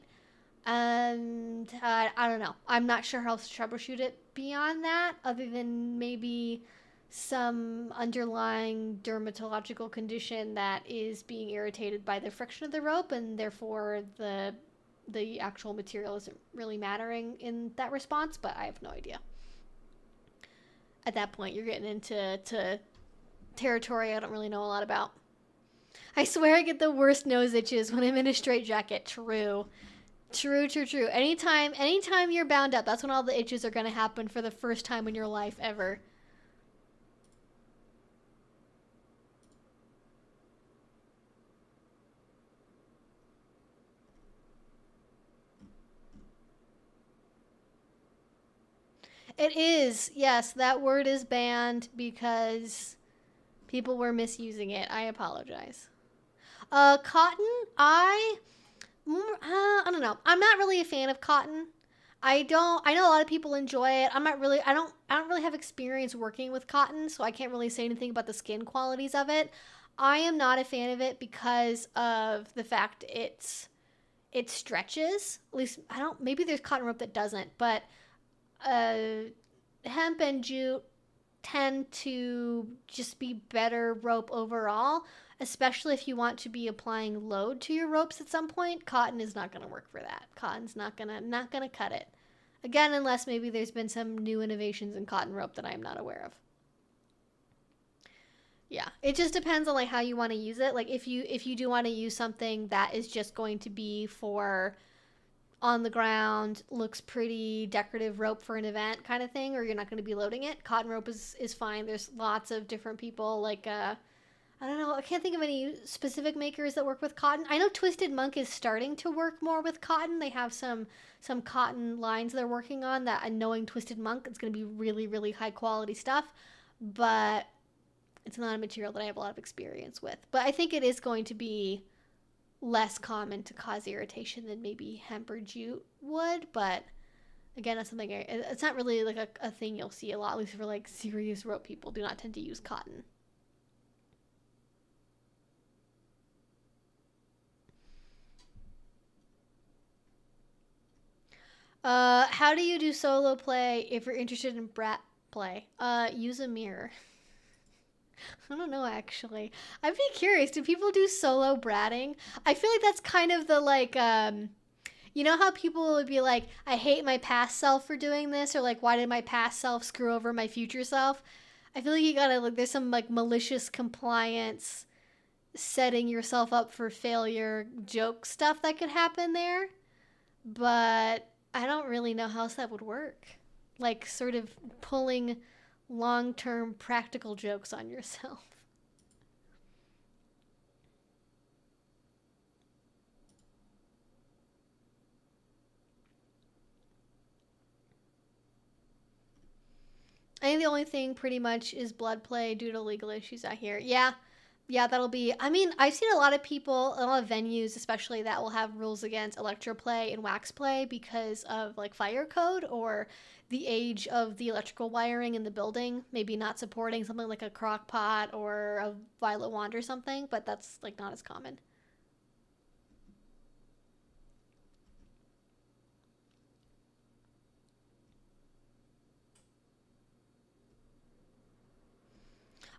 And I don't know. I'm not sure how to troubleshoot it beyond that, other than maybe some underlying dermatological condition that is being irritated by the friction of the rope, and therefore the actual material isn't really mattering in that response. But I have no idea. At that point, you're getting into territory I don't really know a lot about. I swear I get the worst nose itches when I'm in a straitjacket. True. True. Anytime you're bound up, that's when all the itches are going to happen for the first time in your life ever. It is. Yes, that word is banned because people were misusing it. I apologize. Cotton, I don't know. I'm not really a fan of cotton. I know a lot of people enjoy it. I don't really have experience working with cotton, so I can't really say anything about the skin qualities of it. I am not a fan of it because of the fact it stretches. At least I don't, maybe there's cotton rope that doesn't, but uh hemp and jute tend to just be better rope overall, especially if you want to be applying load to your ropes at some point. Cotton is not going to work for that. Cotton's not going to cut it. Again, unless maybe there's been some new innovations in cotton rope that I'm not aware of. Yeah, it just depends on like how you want to use it. Like if you do want to use something that is just going to be for on the ground, looks pretty, decorative rope for an event kind of thing, or you're not going to be loading it, cotton rope is fine. There's lots of different people like I don't know, I can't think of any specific makers that work with cotton. I know Twisted Monk is starting to work more with cotton. They have some cotton lines they're working on that, and knowing Twisted Monk, it's going to be really, really high quality stuff, but it's not a material that I have a lot of experience with. But I think it is going to be less common to cause irritation than maybe hemp or jute would. But again, that's something it's not really like a thing you'll see a lot, at least for like serious rope people do not tend to use cotton. How do you do solo play if you're interested in brat play? Use a mirror. I don't know, actually. I'd be curious. Do people do solo bratting? I feel like that's kind of the like, you know how people would be like, I hate my past self for doing this, or like, why did my past self screw over my future self? I feel like you gotta, like, there's some like malicious compliance, setting yourself up for failure joke stuff that could happen there. But I don't really know how else that would work. Like, sort of pulling long-term practical jokes on yourself. I think the only thing pretty much is blood play due to legal issues out here. Yeah, that'll be. I mean, I've seen a lot of people, a lot of venues, especially that will have rules against electroplay and wax play because of like fire code or the age of the electrical wiring in the building. Maybe not supporting something like a crock pot or a violet wand or something, but that's like not as common.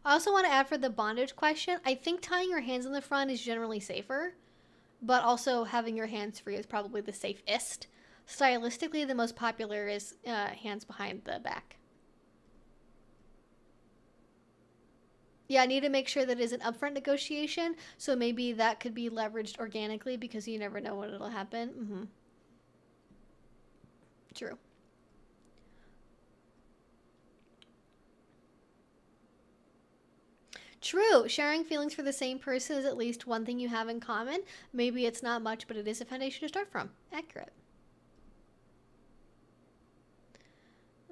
I also want to add for the bondage question, I think tying your hands in the front is generally safer, but also having your hands free is probably the safest. Stylistically, the most popular is hands behind the back. Yeah, I need to make sure that it is an upfront negotiation, so maybe that could be leveraged organically because you never know when it'll happen. True. True. Sharing feelings for the same person is at least one thing you have in common. Maybe it's not much, but it is a foundation to start from. Accurate.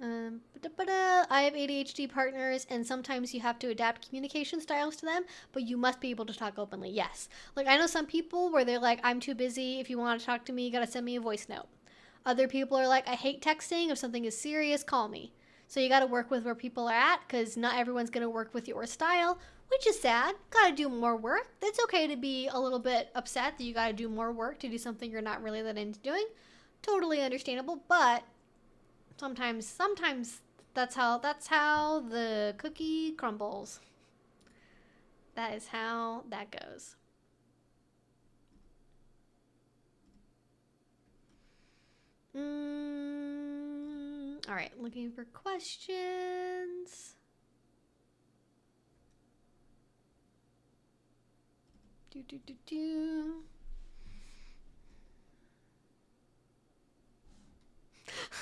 I have ADHD partners, and sometimes you have to adapt communication styles to them, but you must be able to talk openly. Yes. Like, I know some people where they're like, I'm too busy. If you want to talk to me, you got to send me a voice note. Other people are like, I hate texting. If something is serious, call me. So you got to work with where people are at, because not everyone's going to work with your style, which is sad. Got to do more work. It's okay to be a little bit upset that you got to do more work to do something you're not really that into doing. totally understandable, but sometimes that's how the cookie crumbles. That is how that goes. All right, looking for questions.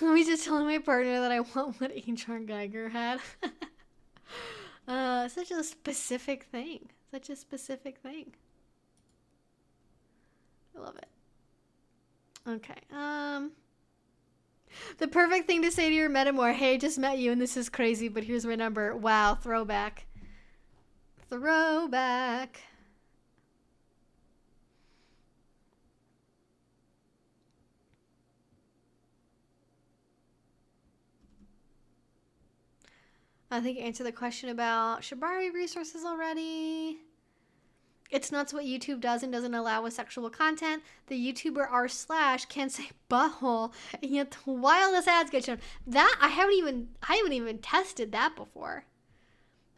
I was just telling my partner that I want what H.R. Geiger had. Such a specific thing. Such a specific thing. I love it. Okay. The perfect thing to say to your metamor, hey, I just met you and this is crazy, but here's my number. Wow, throwback. Throwback. I think I answered the question about Shibari resources already. It's nuts what YouTube does and doesn't allow with sexual content. The YouTuber r/ can say butthole, and yet the wildest ads get shown. That I haven't even tested that before.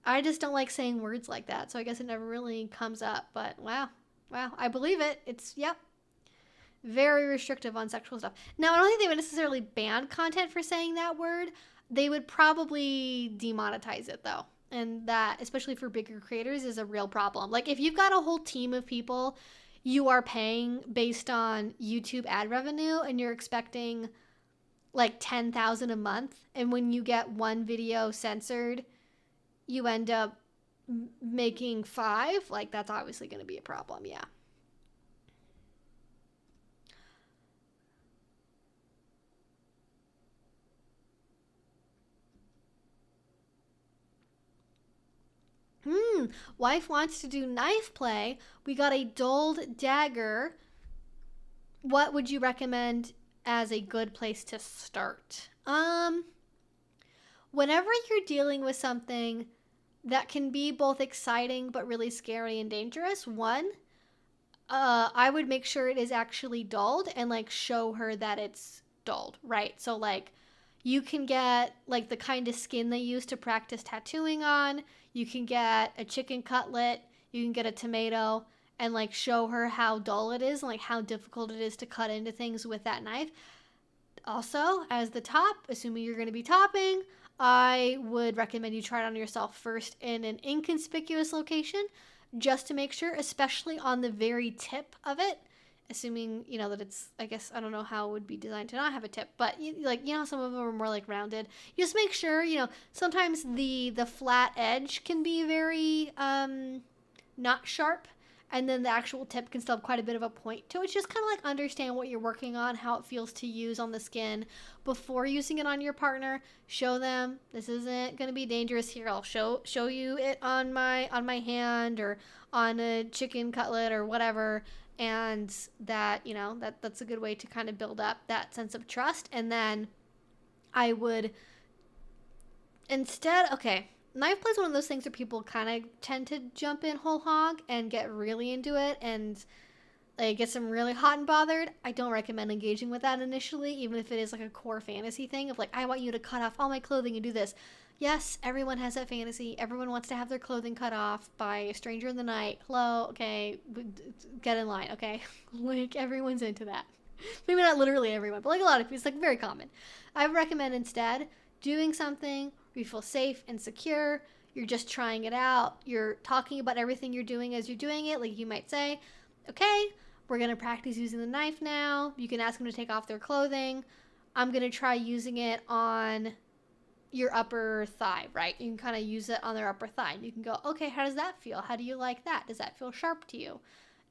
I just don't like saying words like that, so I guess it never really comes up. But wow, I believe it. It's very restrictive on sexual stuff. Now I don't think they would necessarily ban content for saying that word. They would probably demonetize it though. And that, especially for bigger creators, is a real problem. Like if you've got a whole team of people you are paying based on YouTube ad revenue and you're expecting like 10,000 a month, and when you get one video censored, you end up making 5, like that's obviously going to be a problem, yeah. Wife wants to do knife play. We got a dulled dagger. What would you recommend as a good place to start? Whenever you're dealing with something that can be both exciting but really scary and dangerous, I would make sure it is actually dulled and like show her that it's dulled, right? So like you can get like the kind of skin they use to practice tattooing on. You can get a chicken cutlet, you can get a tomato, and like show her how dull it is and like how difficult it is to cut into things with that knife. Also, as the top, assuming you're going to be topping, I would recommend you try it on yourself first in an inconspicuous location just to make sure, especially on the very tip of it, assuming, that it's, I guess, I don't know how it would be designed to not have a tip, but some of them are more like rounded. You just make sure, sometimes the flat edge can be very not sharp, and then the actual tip can still have quite a bit of a point to it. Just kind of like understand what you're working on, how it feels to use on the skin before using it on your partner. Show them this isn't going to be dangerous here. I'll show you it on my hand or on a chicken cutlet or whatever. And that, that's a good way to kind of build up that sense of trust. And then I would knife play is one of those things where people kind of tend to jump in whole hog and get really into it and like get them really hot and bothered. I don't recommend engaging with that initially, even if it is like a core fantasy thing of like, I want you to cut off all my clothing and do this. Yes, everyone has that fantasy. Everyone wants to have their clothing cut off by a stranger in the night. Hello, okay, get in line, okay? Like, everyone's into that. Maybe not literally everyone, but like a lot of people, it's like very common. I would recommend instead doing something where you feel safe and secure. You're just trying it out. You're talking about everything you're doing as you're doing it. Like you might say, okay, we're going to practice using the knife now. You can ask them to take off their clothing. I'm going to try using it on your upper thigh, right? You can kind of use it on their upper thigh. You can go, okay, how does that feel? How do you like that? Does that feel sharp to you?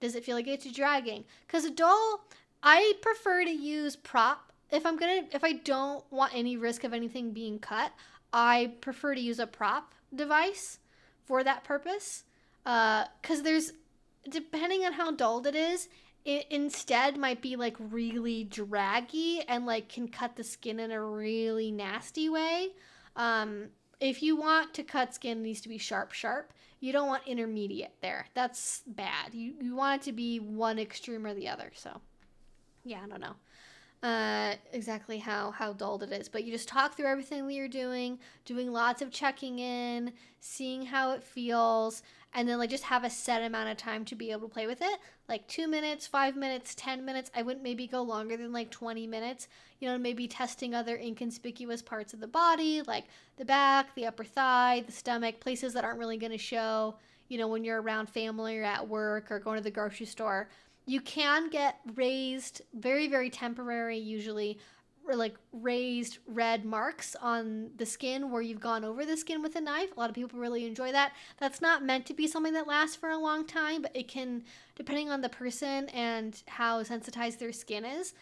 Does it feel like it's dragging? Because a doll, I prefer to use prop. If I don't want any risk of anything being cut, I prefer to use a prop device for that purpose. Because depending on how dulled it is, it instead might be like really draggy and like can cut the skin in a really nasty way. If you want to cut skin, it needs to be sharp. You don't want intermediate there. That's bad. You want it to be one extreme or the other. So, yeah, I don't know. exactly how dulled it is, but you just talk through everything that you're doing lots of checking in, seeing how it feels, and then like just have a set amount of time to be able to play with it, like 2 minutes, 5 minutes, 10 minutes. I wouldn't maybe go longer than like 20 minutes, maybe testing other inconspicuous parts of the body, like the back, the upper thigh, the stomach, places that aren't really going to show, when you're around family or at work or going to the grocery store. You can get raised, very, very temporary, usually, or like raised red marks on the skin where you've gone over the skin with a knife. A lot of people really enjoy that. That's not meant to be something that lasts for a long time, but it can, depending on the person and how sensitized their skin is,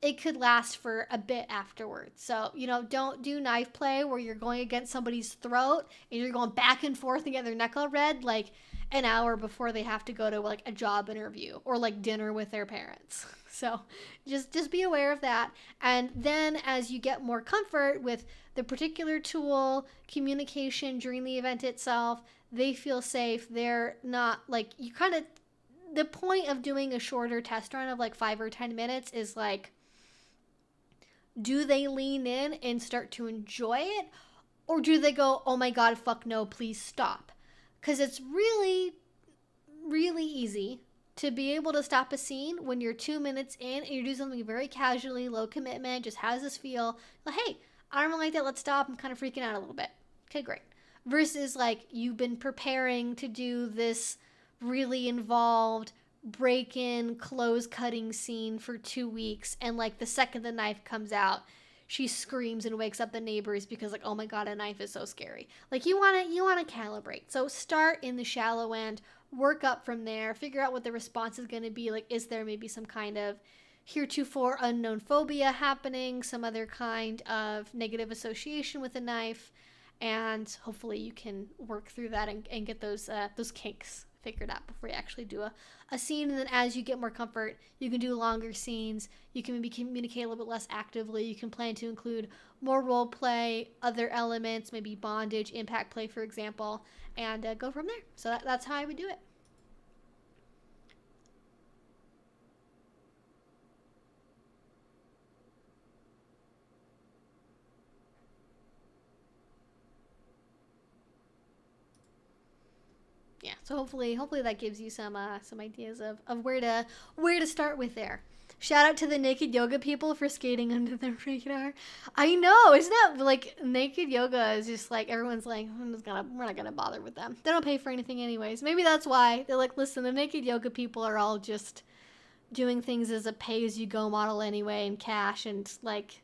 it could last for a bit afterwards. So, don't do knife play where you're going against somebody's throat and you're going back and forth and get their neck all red like an hour before they have to go to like a job interview or like dinner with their parents. So just be aware of that. And then as you get more comfort with the particular tool, communication during the event itself, they feel safe. They're not like, you kind of, the point of doing a shorter test run of like 5 or 10 minutes is like, do they lean in and start to enjoy it? Or do they go, oh my God, fuck no, please stop? Because it's really, really easy to be able to stop a scene when you're 2 minutes in and you do something very casually, low commitment, just how does this feel? Like, hey, I don't really like that, let's stop, I'm kind of freaking out a little bit. Okay, great. Versus like you've been preparing to do this really involved break-in clothes cutting scene for 2 weeks, and like the second the knife comes out, she screams and wakes up the neighbors because like, oh my God, a knife is so scary. Like you want to calibrate. So start in the shallow end, work up from there, figure out what the response is going to be. Like, is there maybe some kind of heretofore unknown phobia happening, some other kind of negative association with a knife, and hopefully you can work through that and get those kinks figured out before you actually do a scene. And then as you get more comfort, you can do longer scenes. You can maybe communicate a little bit less actively. You can plan to include more role play, other elements, maybe bondage, impact play, for example, and go from there. So that's how I would do it. Yeah, so hopefully that gives you some ideas of where to start with there. Shout out to the naked yoga people for skating under the radar. I know, isn't that like naked yoga is just like everyone's like, we're not gonna bother with them. They don't pay for anything anyways. Maybe that's why they're like, listen, the naked yoga people are all just doing things as a pay-as-you-go model anyway, and cash and like,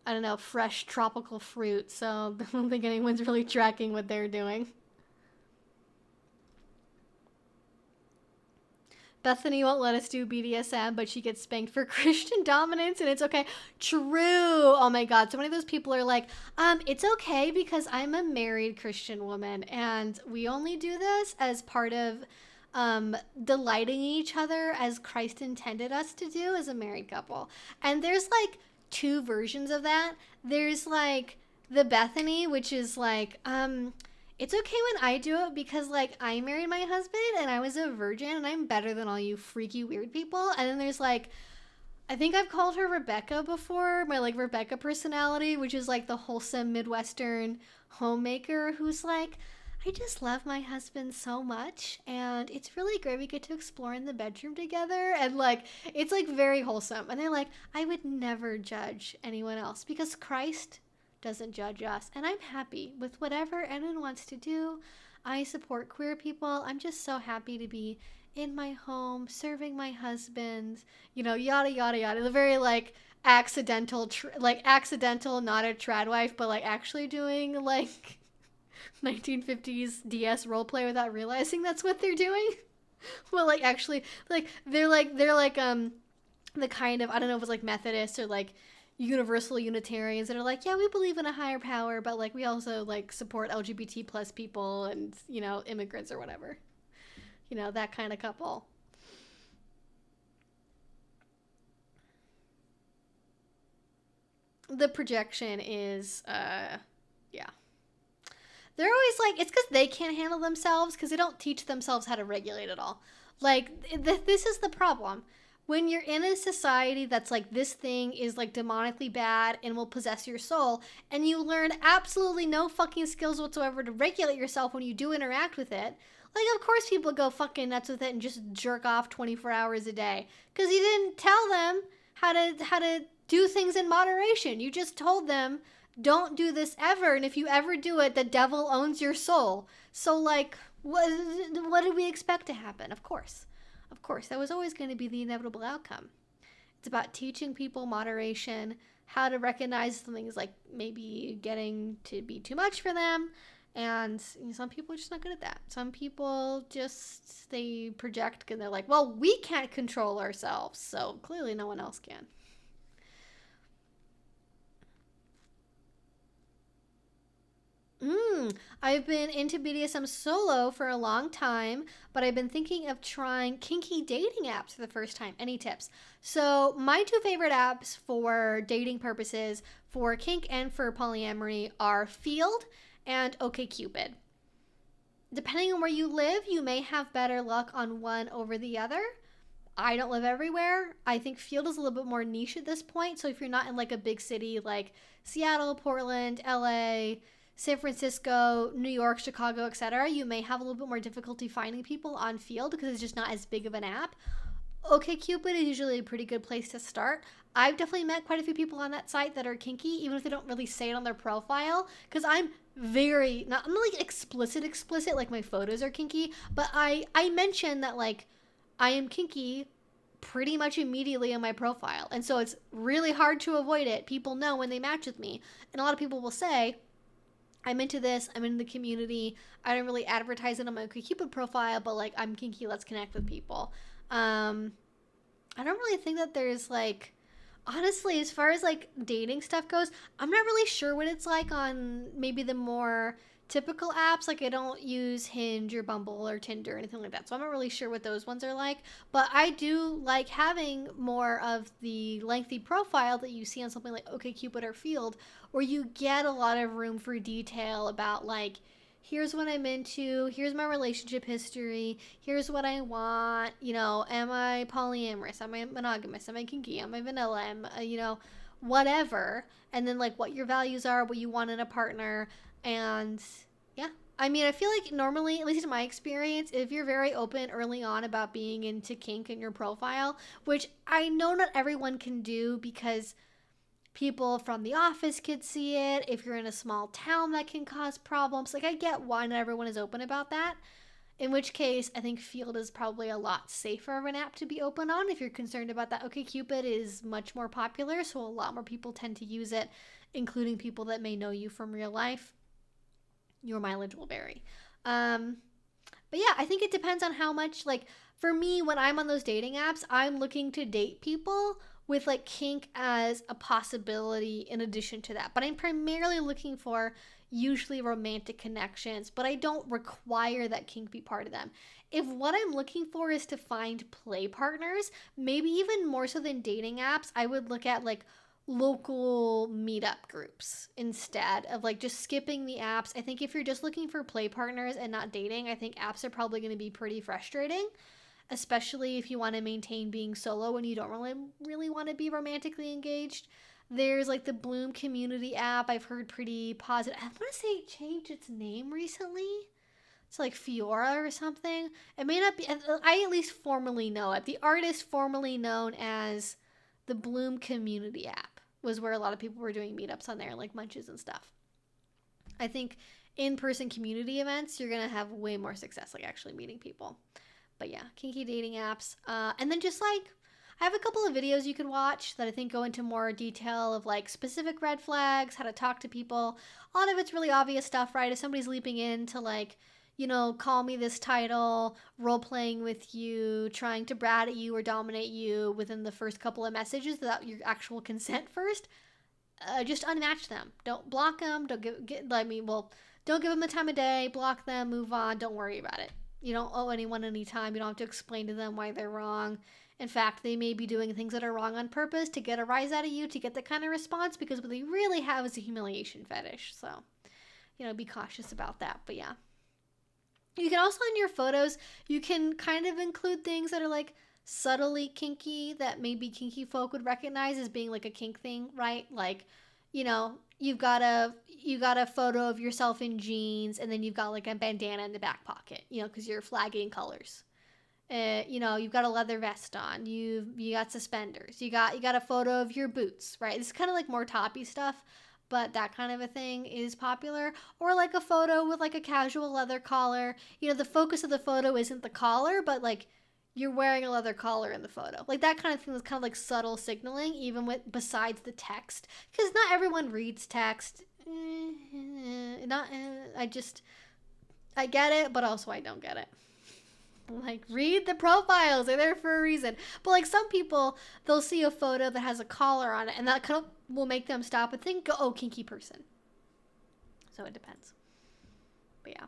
I don't know, fresh tropical fruit. So I don't think anyone's really tracking what they're doing. Bethany won't let us do BDSM, but she gets spanked for Christian dominance, and it's okay. True. Oh my God. So many of those people are like, it's okay because I'm a married Christian woman, and we only do this as part of delighting each other as Christ intended us to do as a married couple. And there's like 2 versions of that. There's like the Bethany, which is like, it's okay when I do it because, like, I married my husband and I was a virgin and I'm better than all you freaky weird people. And then there's, like, I think I've called her Rebecca before, my, like, Rebecca personality, which is, like, the wholesome Midwestern homemaker who's, like, I just love my husband so much and it's really great we get to explore in the bedroom together. And, like, it's, like, very wholesome. And they're like, I would never judge anyone else because Christ doesn't judge us, and I'm happy with whatever anyone wants to do. I support queer people. I'm just so happy to be in my home serving my husband, yada yada yada. The very like accidental not a trad wife, but like actually doing like 1950s DS roleplay without realizing that's what they're doing. Well, like actually like they're like the kind of, I don't know if it's like Methodist or like universal Unitarians that are like, yeah, we believe in a higher power, but like we also like support LGBT plus people and immigrants or whatever, that kind of couple. The projection is yeah, they're always like, it's because they can't handle themselves because they don't teach themselves how to regulate at all. Like this is the problem. when you're in a society that's like, this thing is like demonically bad and will possess your soul, and you learn absolutely no fucking skills whatsoever to regulate yourself when you do interact with it, like, of course people go fucking nuts with it and just jerk off 24 hours a day. Because you didn't tell them how to do things in moderation. You just told them, don't do this ever, and if you ever do it, the devil owns your soul. So, like, what did we expect to happen? Of course, that was always going to be the inevitable outcome. It's about teaching people moderation, how to recognize things like maybe getting to be too much for them, and some people are just not good at that. Some people just, they project and they're like, well, we can't control ourselves, so clearly no one else can. I've been into BDSM solo for a long time, but I've been thinking of trying kinky dating apps for the first time. Any tips? So my two favorite apps for dating purposes, for kink and for polyamory, are Field and OkCupid. Depending on where you live, you may have better luck on one over the other. I don't live everywhere. I think Field is a little bit more niche at this point. So if you're not in like a big city like Seattle, Portland, LA, San Francisco, New York, Chicago, etc., you may have a little bit more difficulty finding people on Field because it's just not as big of an app. OkCupid is usually a pretty good place to start. I've definitely met quite a few people on that site that are kinky, even if they don't really say it on their profile, because I'm not like explicit, like my photos are kinky, but I mention that like I am kinky pretty much immediately on my profile, and so it's really hard to avoid it. People know when they match with me, and a lot of people will say, I'm into this, I'm in the community, I don't really advertise it on my OkCupid profile, but like, I'm kinky, let's connect with people. I don't really think that there's like, honestly, as far as like dating stuff goes, I'm not really sure what it's like on maybe the more typical apps. Like, I don't use Hinge or Bumble or Tinder or anything like that, so I'm not really sure what those ones are like. But I do like having more of the lengthy profile that you see on something like OkCupid or Field, where you get a lot of room for detail about like, here's what I'm into, here's my relationship history, here's what I want, am I polyamorous, am I monogamous, am I kinky, am I vanilla, whatever. And then like what your values are, what you want in a partner. And yeah, I mean, I feel like normally, at least in my experience, if you're very open early on about being into kink in your profile, which I know not everyone can do because people from the office could see it. If you're in a small town, that can cause problems. Like, I get why not everyone is open about that. In which case, I think Field is probably a lot safer of an app to be open on if you're concerned about that. OkCupid is much more popular, so a lot more people tend to use it, including people that may know you from real life. Your mileage will vary. But yeah, I think it depends on how much, like, for me, when I'm on those dating apps, I'm looking to date people with like kink as a possibility in addition to that. But I'm primarily looking for usually romantic connections, but I don't require that kink be part of them. If what I'm looking for is to find play partners, maybe even more so than dating apps, I would look at like local meetup groups instead of like just skipping the apps. I think if you're just looking for play partners and not dating, I think apps are probably going to be pretty frustrating, especially if you want to maintain being solo and you don't really want to be romantically engaged. There's like the Bloom community app. I've heard pretty positive. I want to say it changed its name recently. It's like Fiora or something. It may not be. I at least formally know it. The artist formerly known as the Bloom community app was where a lot of people were doing meetups on there, like munches and stuff. I think in-person community events, you're going to have way more success, like actually meeting people. But yeah, kinky dating apps. And then just like, I have a couple of videos you could watch that I think go into more detail of like specific red flags, how to talk to people. A lot of it's really obvious stuff, right? If somebody's leaping in to like, call me this title, role playing with you, trying to brat at you or dominate you within the first couple of messages without your actual consent first, just unmatch them. Don't block them. Don't give them the time of day. Block them. Move on. Don't worry about it. You don't owe anyone any time. You don't have to explain to them why they're wrong. In fact, they may be doing things that are wrong on purpose to get a rise out of you, to get that kind of response, because what they really have is a humiliation fetish. So, be cautious about that. But yeah. You can also, in your photos, you can kind of include things that are like subtly kinky that maybe kinky folk would recognize as being like a kink thing, right? Like, you know, you've got a photo of yourself in jeans, and then you've got like a bandana in the back pocket, you know, because you're flagging colors. You know, you've got a leather vest on. You got suspenders. You got a photo of your boots, right? It's kind of like more toppy stuff, but that kind of a thing is popular. Or like a photo with like a casual leather collar. You know, the focus of the photo isn't the collar, but like you're wearing a leather collar in the photo. Like that kind of thing is kind of like subtle signaling, even with besides the text, because not everyone reads text. I get it, but also I don't get it. Like, read the profiles. They're there for a reason. But, like, some people, they'll see a photo that has a collar on it, and that kind of will make them stop and think, oh, kinky person. So it depends. But, yeah.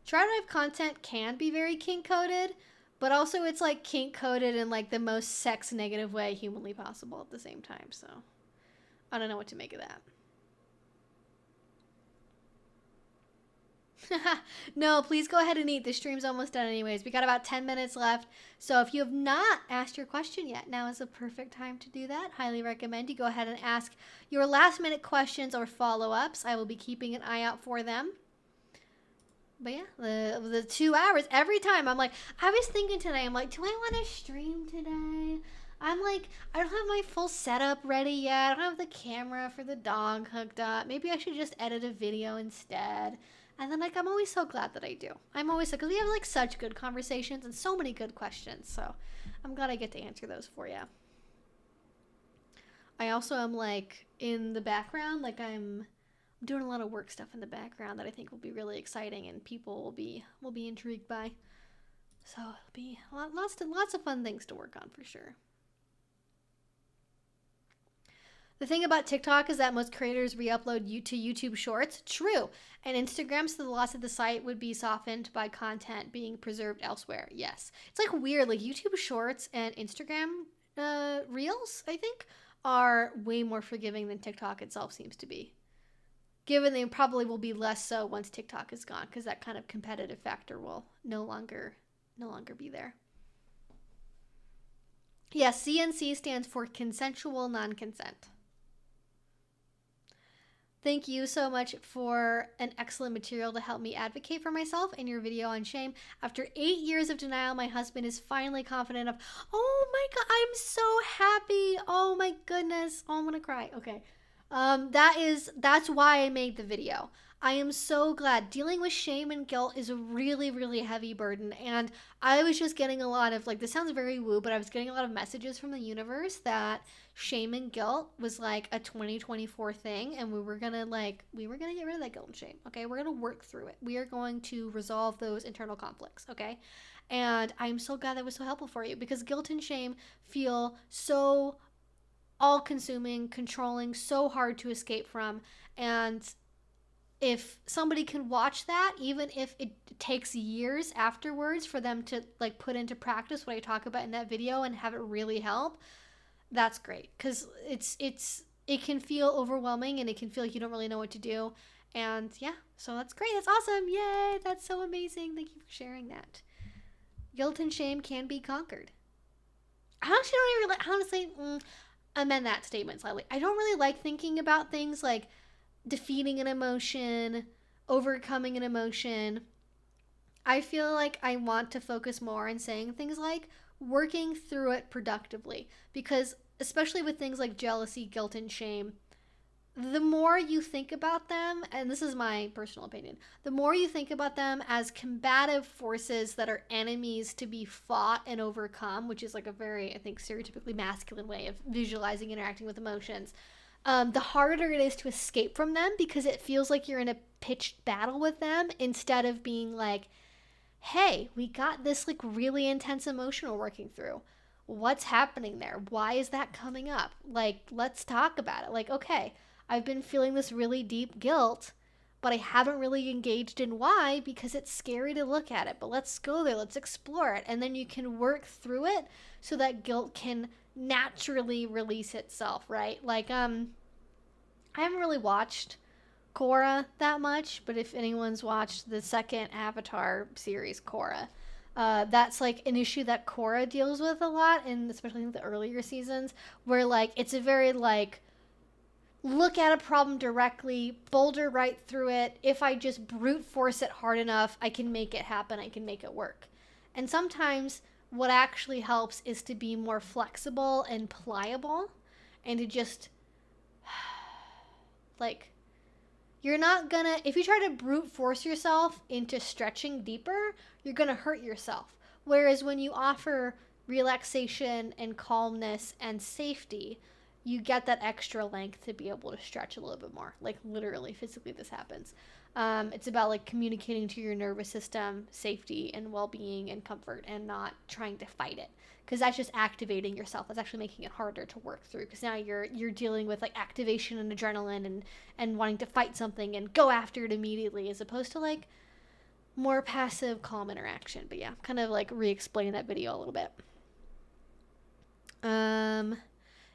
Try Drive content can be very kink-coded, but also it's, like, kink-coded in, like, the most sex-negative way humanly possible at the same time, so I don't know what to make of that. No, please go ahead and eat. The stream's almost done anyways. We got about 10 minutes left. So if you have not asked your question yet, now is the perfect time to do that. Highly recommend you go ahead and ask your last minute questions or follow-ups. I will be keeping an eye out for them. But yeah, the 2 hours, every time I'm like, I was thinking today, I'm like, do I want to stream today? I'm like, I don't have my full setup ready yet. I don't have the camera for the dog hooked up. Maybe I should just edit a video instead. And then, like, I'm always so glad that I do. I'm always so, because we have, like, such good conversations and so many good questions. So I'm glad I get to answer those for you. I also am, like, in the background, like, I'm doing a lot of work stuff in the background that I think will be really exciting and people will be intrigued by. So it'll be lots of fun things to work on for sure. The thing about TikTok is that most creators re-upload to YouTube Shorts. True. And Instagram, so the loss of the site would be softened by content being preserved elsewhere. Yes. It's like weird. Like YouTube Shorts and Instagram Reels, I think, are way more forgiving than TikTok itself seems to be. Given they probably will be less so once TikTok is gone, because that kind of competitive factor will no longer be there. Yes, CNC stands for consensual non-consent. Thank you so much for an excellent material to help me advocate for myself in your video on shame. After 8 years of denial, my husband is finally confident enough. Oh my God, I'm so happy. Oh my goodness. Oh, I'm gonna cry. Okay. That's why I made the video. I am so glad. Dealing with shame and guilt is a really, really heavy burden. And I was just getting a lot of, like, this sounds very woo, but I was getting a lot of messages from the universe that shame and guilt was like a 2024 thing. And we were going to get rid of that guilt and shame. Okay. We're going to work through it. We are going to resolve those internal conflicts. Okay. And I'm so glad that was so helpful for you, because guilt and shame feel so all-consuming, controlling, so hard to escape from. And if somebody can watch that, even if it takes years afterwards for them to, like, put into practice what I talk about in that video and have it really help, that's great. Because it can feel overwhelming and it can feel like you don't really know what to do. And yeah, so that's great. That's awesome. Yay, that's so amazing. Thank you for sharing that. Guilt and shame can be conquered. I actually don't even, honestly, amend that statement slightly. I don't really like thinking about things like defeating an emotion, overcoming an emotion. I feel like I want to focus more on saying things like working through it productively, because especially with things like jealousy, guilt, and shame, the more you think about them, and this is my personal opinion, the more you think about them as combative forces that are enemies to be fought and overcome, which is like a very, I think, stereotypically masculine way of visualizing interacting with emotions, the harder it is to escape from them, because it feels like you're in a pitched battle with them instead of being like, hey, we got this like really intense emotion we're working through. What's happening there? Why is that coming up? Like, let's talk about it. Like, okay, I've been feeling this really deep guilt, but I haven't really engaged in why, because it's scary to look at it. But let's go there. Let's explore it. And then you can work through it so that guilt can naturally release itself, right? Like, I haven't really watched Korra that much, but if anyone's watched the second Avatar series, Korra, that's like an issue that Korra deals with a lot, and especially in the earlier seasons, where like it's a very like look at a problem directly, boulder right through it. If I just brute force it hard enough, I can make it happen. I can make it work. And sometimes what actually helps is to be more flexible and pliable and to just like you're not gonna, if you try to brute force yourself into stretching deeper, you're gonna hurt yourself. Whereas when you offer relaxation and calmness and safety, you get that extra length to be able to stretch a little bit more. Like literally, physically, this happens. It's about like communicating to your nervous system safety and well-being and comfort, and not trying to fight it, because that's just activating yourself. That's actually making it harder to work through, because now you're dealing with like activation and adrenaline and wanting to fight something and go after it immediately, as opposed to like more passive, calm interaction. But yeah, kind of like re-explain that video a little bit.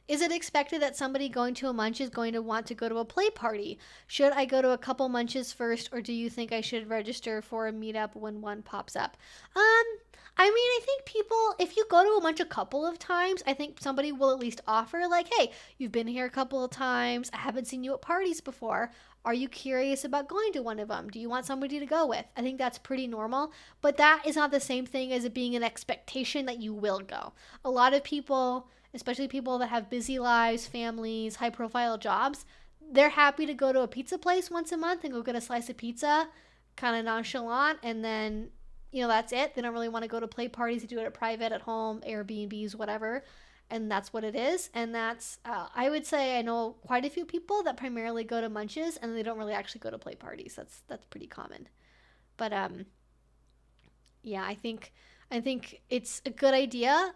Is it expected that somebody going to a munch is going to want to go to a play party? Should I go to a couple munches first, or do you think I should register for a meetup when one pops up? I mean, I think people, if you go to a munch a couple of times, I think somebody will at least offer like, hey, you've been here a couple of times. I haven't seen you at parties before. Are you curious about going to one of them? Do you want somebody to go with? I think that's pretty normal, but that is not the same thing as it being an expectation that you will go. A lot of people, especially people that have busy lives, families, high profile jobs, they're happy to go to a pizza place once a month and go get a slice of pizza, kind of nonchalant, and then, you know, that's it. They don't really want to go to play parties. They do it at private, at home, Airbnbs, whatever. And that's what it is. And that's, I would say I know quite a few people that primarily go to munches and they don't really actually go to play parties. That's pretty common. But yeah, I think it's a good idea.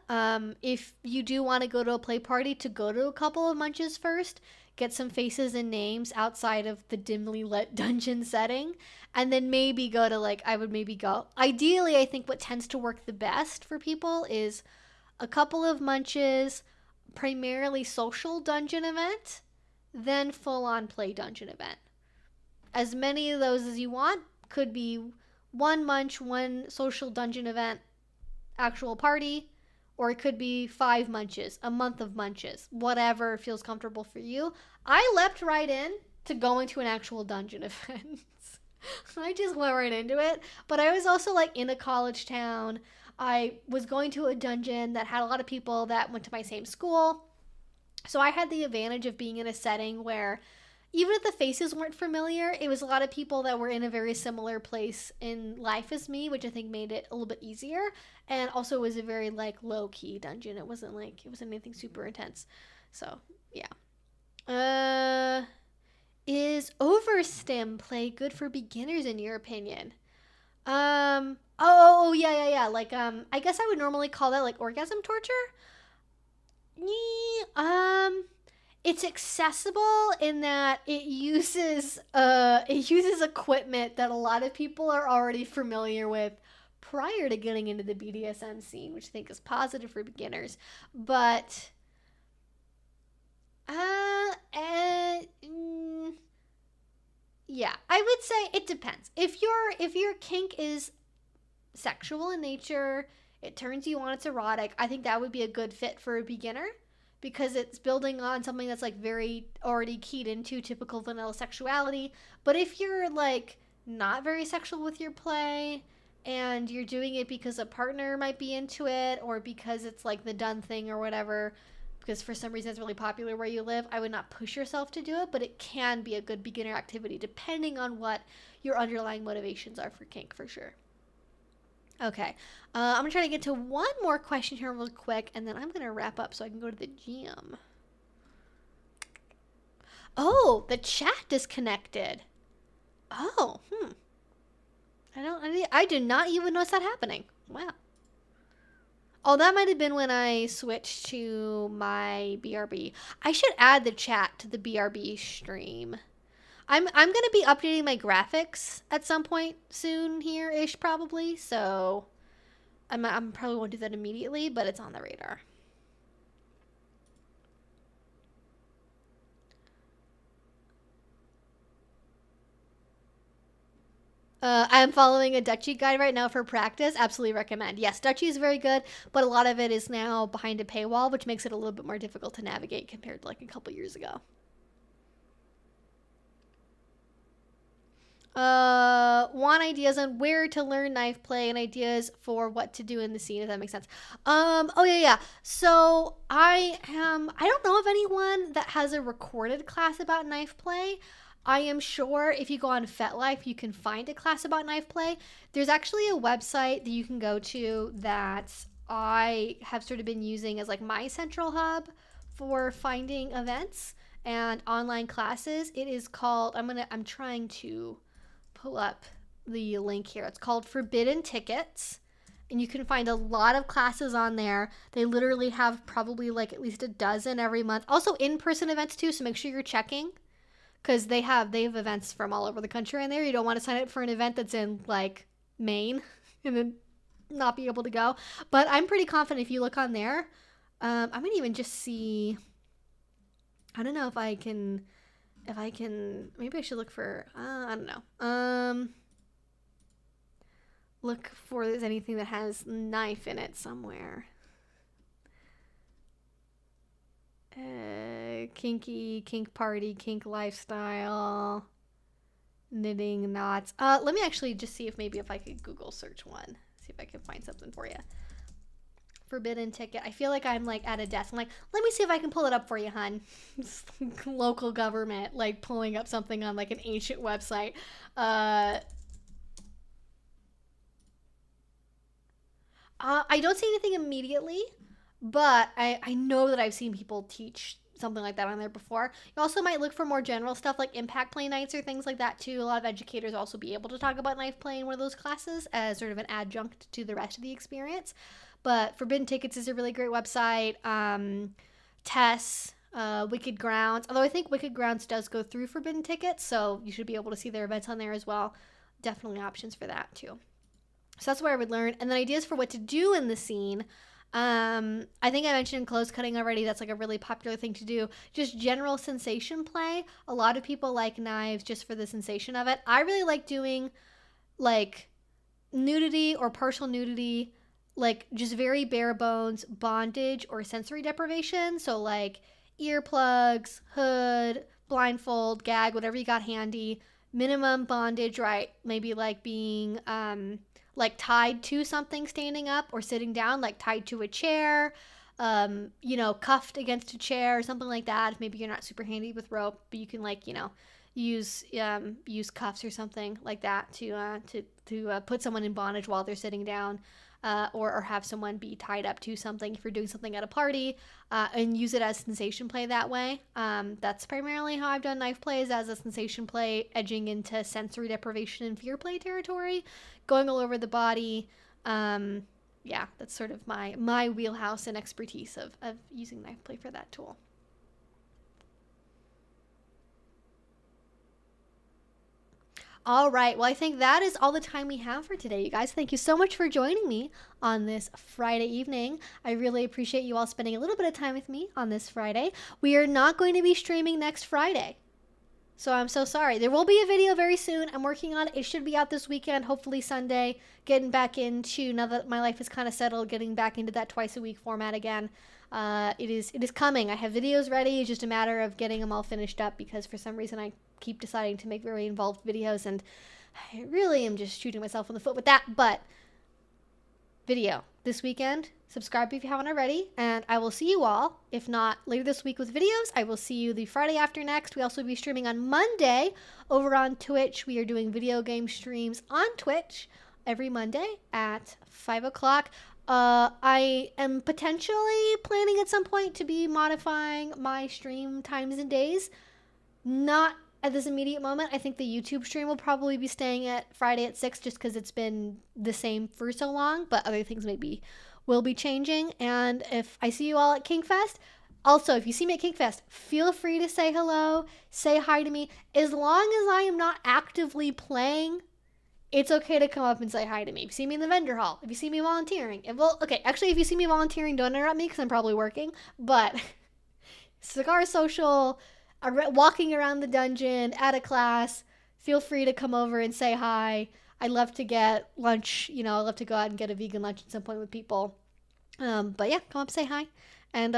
If you do want to go to a play party, to go to a couple of munches first, get some faces and names outside of the dimly lit dungeon setting, and then maybe go to like, I would maybe go. Ideally, I think what tends to work the best for people is a couple of munches, primarily social dungeon event, then full-on play dungeon event. As many of those as you want. Could be one munch, one social dungeon event, actual party, or it could be 5 munches, a month of munches, whatever feels comfortable for you. I leapt right in to going to an actual dungeon event. I just went right into it. But I was also like in a college town. I was going to a dungeon that had a lot of people that went to my same school. So I had the advantage of being in a setting where even if the faces weren't familiar, it was a lot of people that were in a very similar place in life as me, which I think made it a little bit easier. And also it was a very like low-key dungeon. It wasn't anything super intense. So yeah. Is overstim play good for beginners in your opinion? Yeah. Like, I guess I would normally call that like orgasm torture. It's accessible in that it uses equipment that a lot of people are already familiar with prior to getting into the BDSM scene, which I think is positive for beginners. But yeah, I would say it depends. If your kink is sexual in nature, it turns you on, it's erotic, I think that would be a good fit for a beginner, because it's building on something that's like very already keyed into typical vanilla sexuality. But if you're like not very sexual with your play and you're doing it because a partner might be into it, or because it's like the done thing or whatever, because for some reason it's really popular where you live, I would not push yourself to do it, but it can be a good beginner activity depending on what your underlying motivations are for kink, for sure. Okay, I'm gonna try to get to one more question here real quick, and then I'm gonna wrap up so I can go to the gym. Oh, the chat disconnected. Oh, I did not even notice that happening. Wow. Oh, that might have been when I switched to my BRB. I should add the chat to the BRB stream. I'm going to be updating my graphics at some point soon here-ish probably, so I'm probably won't do that immediately, but it's on the radar. I'm following a duchy guide right now for practice. Absolutely recommend. Yes, duchy is very good, but a lot of it is now behind a paywall, which makes it a little bit more difficult to navigate compared to like a couple years ago. Want ideas on where to learn knife play and ideas for what to do in the scene, if that makes sense. Oh yeah. So I don't know of anyone that has a recorded class about knife play. I am sure if you go on FetLife, you can find a class about knife play. There's actually a website that you can go to that I have sort of been using as like my central hub for finding events and online classes. It is called, I'm trying to pull up the link here. It's called Forbidden Tickets. And you can find a lot of classes on there. They literally have probably like at least a dozen every month. Also in-person events too, so make sure you're checking. Because they have events from all over the country in there. You don't want to sign up for an event that's in like Maine and then not be able to go. But I'm pretty confident if you look on there, I'm gonna even just see. I don't know if I can. Maybe I should look for. I don't know. Look for there's anything that has knife in it somewhere. Kinky, kink party, kink lifestyle, knitting knots. Let me actually just see if maybe if I could Google search one. See if I can find something for you. Forbidden ticket. I feel like I'm like at a desk. I'm like, let me see if I can pull it up for you, hun. Local government, like pulling up something on like an ancient website. I don't see anything immediately. But I know that I've seen people teach something like that on there before. You also might look for more general stuff like impact play nights or things like that too. A lot of educators also be able to talk about knife play in one of those classes as sort of an adjunct to the rest of the experience. But Forbidden Tickets is a really great website. Tess, Wicked Grounds. Although I think Wicked Grounds does go through Forbidden Tickets, so you should be able to see their events on there as well. Definitely options for that too. So that's where I would learn. And then ideas for what to do in the scene. I think I mentioned close cutting already. That's like a really popular thing to do. Just general sensation play. A lot of people like knives just for the sensation of it. I really like doing like nudity or partial nudity, like just very bare bones bondage or sensory deprivation. So like earplugs, hood, blindfold, gag, whatever you got handy. Minimum bondage, right? Maybe like being like tied to something standing up or sitting down, like tied to a chair, cuffed against a chair or something like that. If maybe you're not super handy with rope, but you can like, use cuffs or something like that to put someone in bondage while they're sitting down. Or have someone be tied up to something if you're doing something at a party, and use it as sensation play that way. That's primarily how I've done knife plays, as a sensation play, edging into sensory deprivation and fear play territory, going all over the body. Yeah, that's sort of my wheelhouse and expertise of using knife play for that tool. All right. Well, I think that is all the time we have for today, you guys. Thank you so much for joining me on this Friday evening. I really appreciate you all spending a little bit of time with me on this Friday. We are not going to be streaming next Friday, so I'm so sorry. There will be a video very soon. I'm working on it. It should be out this weekend, hopefully Sunday. Getting back into, now that my life is kind of settled, getting back into that twice a week format again. It is coming. I have videos ready. It's just a matter of getting them all finished up, because for some reason I keep deciding to make very involved videos, and I really am just shooting myself in the foot with that. But video this weekend. Subscribe if you haven't already, and I will see you all, if not later this week with videos. I will see you the Friday after next. We also will be streaming on Monday over on Twitch. We are doing video game streams on Twitch every Monday at 5 o'clock. I am potentially planning at some point to be modifying my stream times and days. Not at this immediate moment. I think the YouTube stream will probably be staying at Friday at 6, just because it's been the same for so long, but other things maybe will be changing. And if I see you all at Kink Fest, also, if you see me at Kink Fest, feel free to say hello, say hi to me. As long as I am not actively playing, it's okay to come up and say hi to me. If you see me in the vendor hall, if you see me volunteering, if you see me volunteering, don't interrupt me because I'm probably working, but cigar social, walking around the dungeon, at a class, feel free to come over and say hi. I'd love to get lunch, I'd love to go out and get a vegan lunch at some point with people. But yeah, come up, say hi. And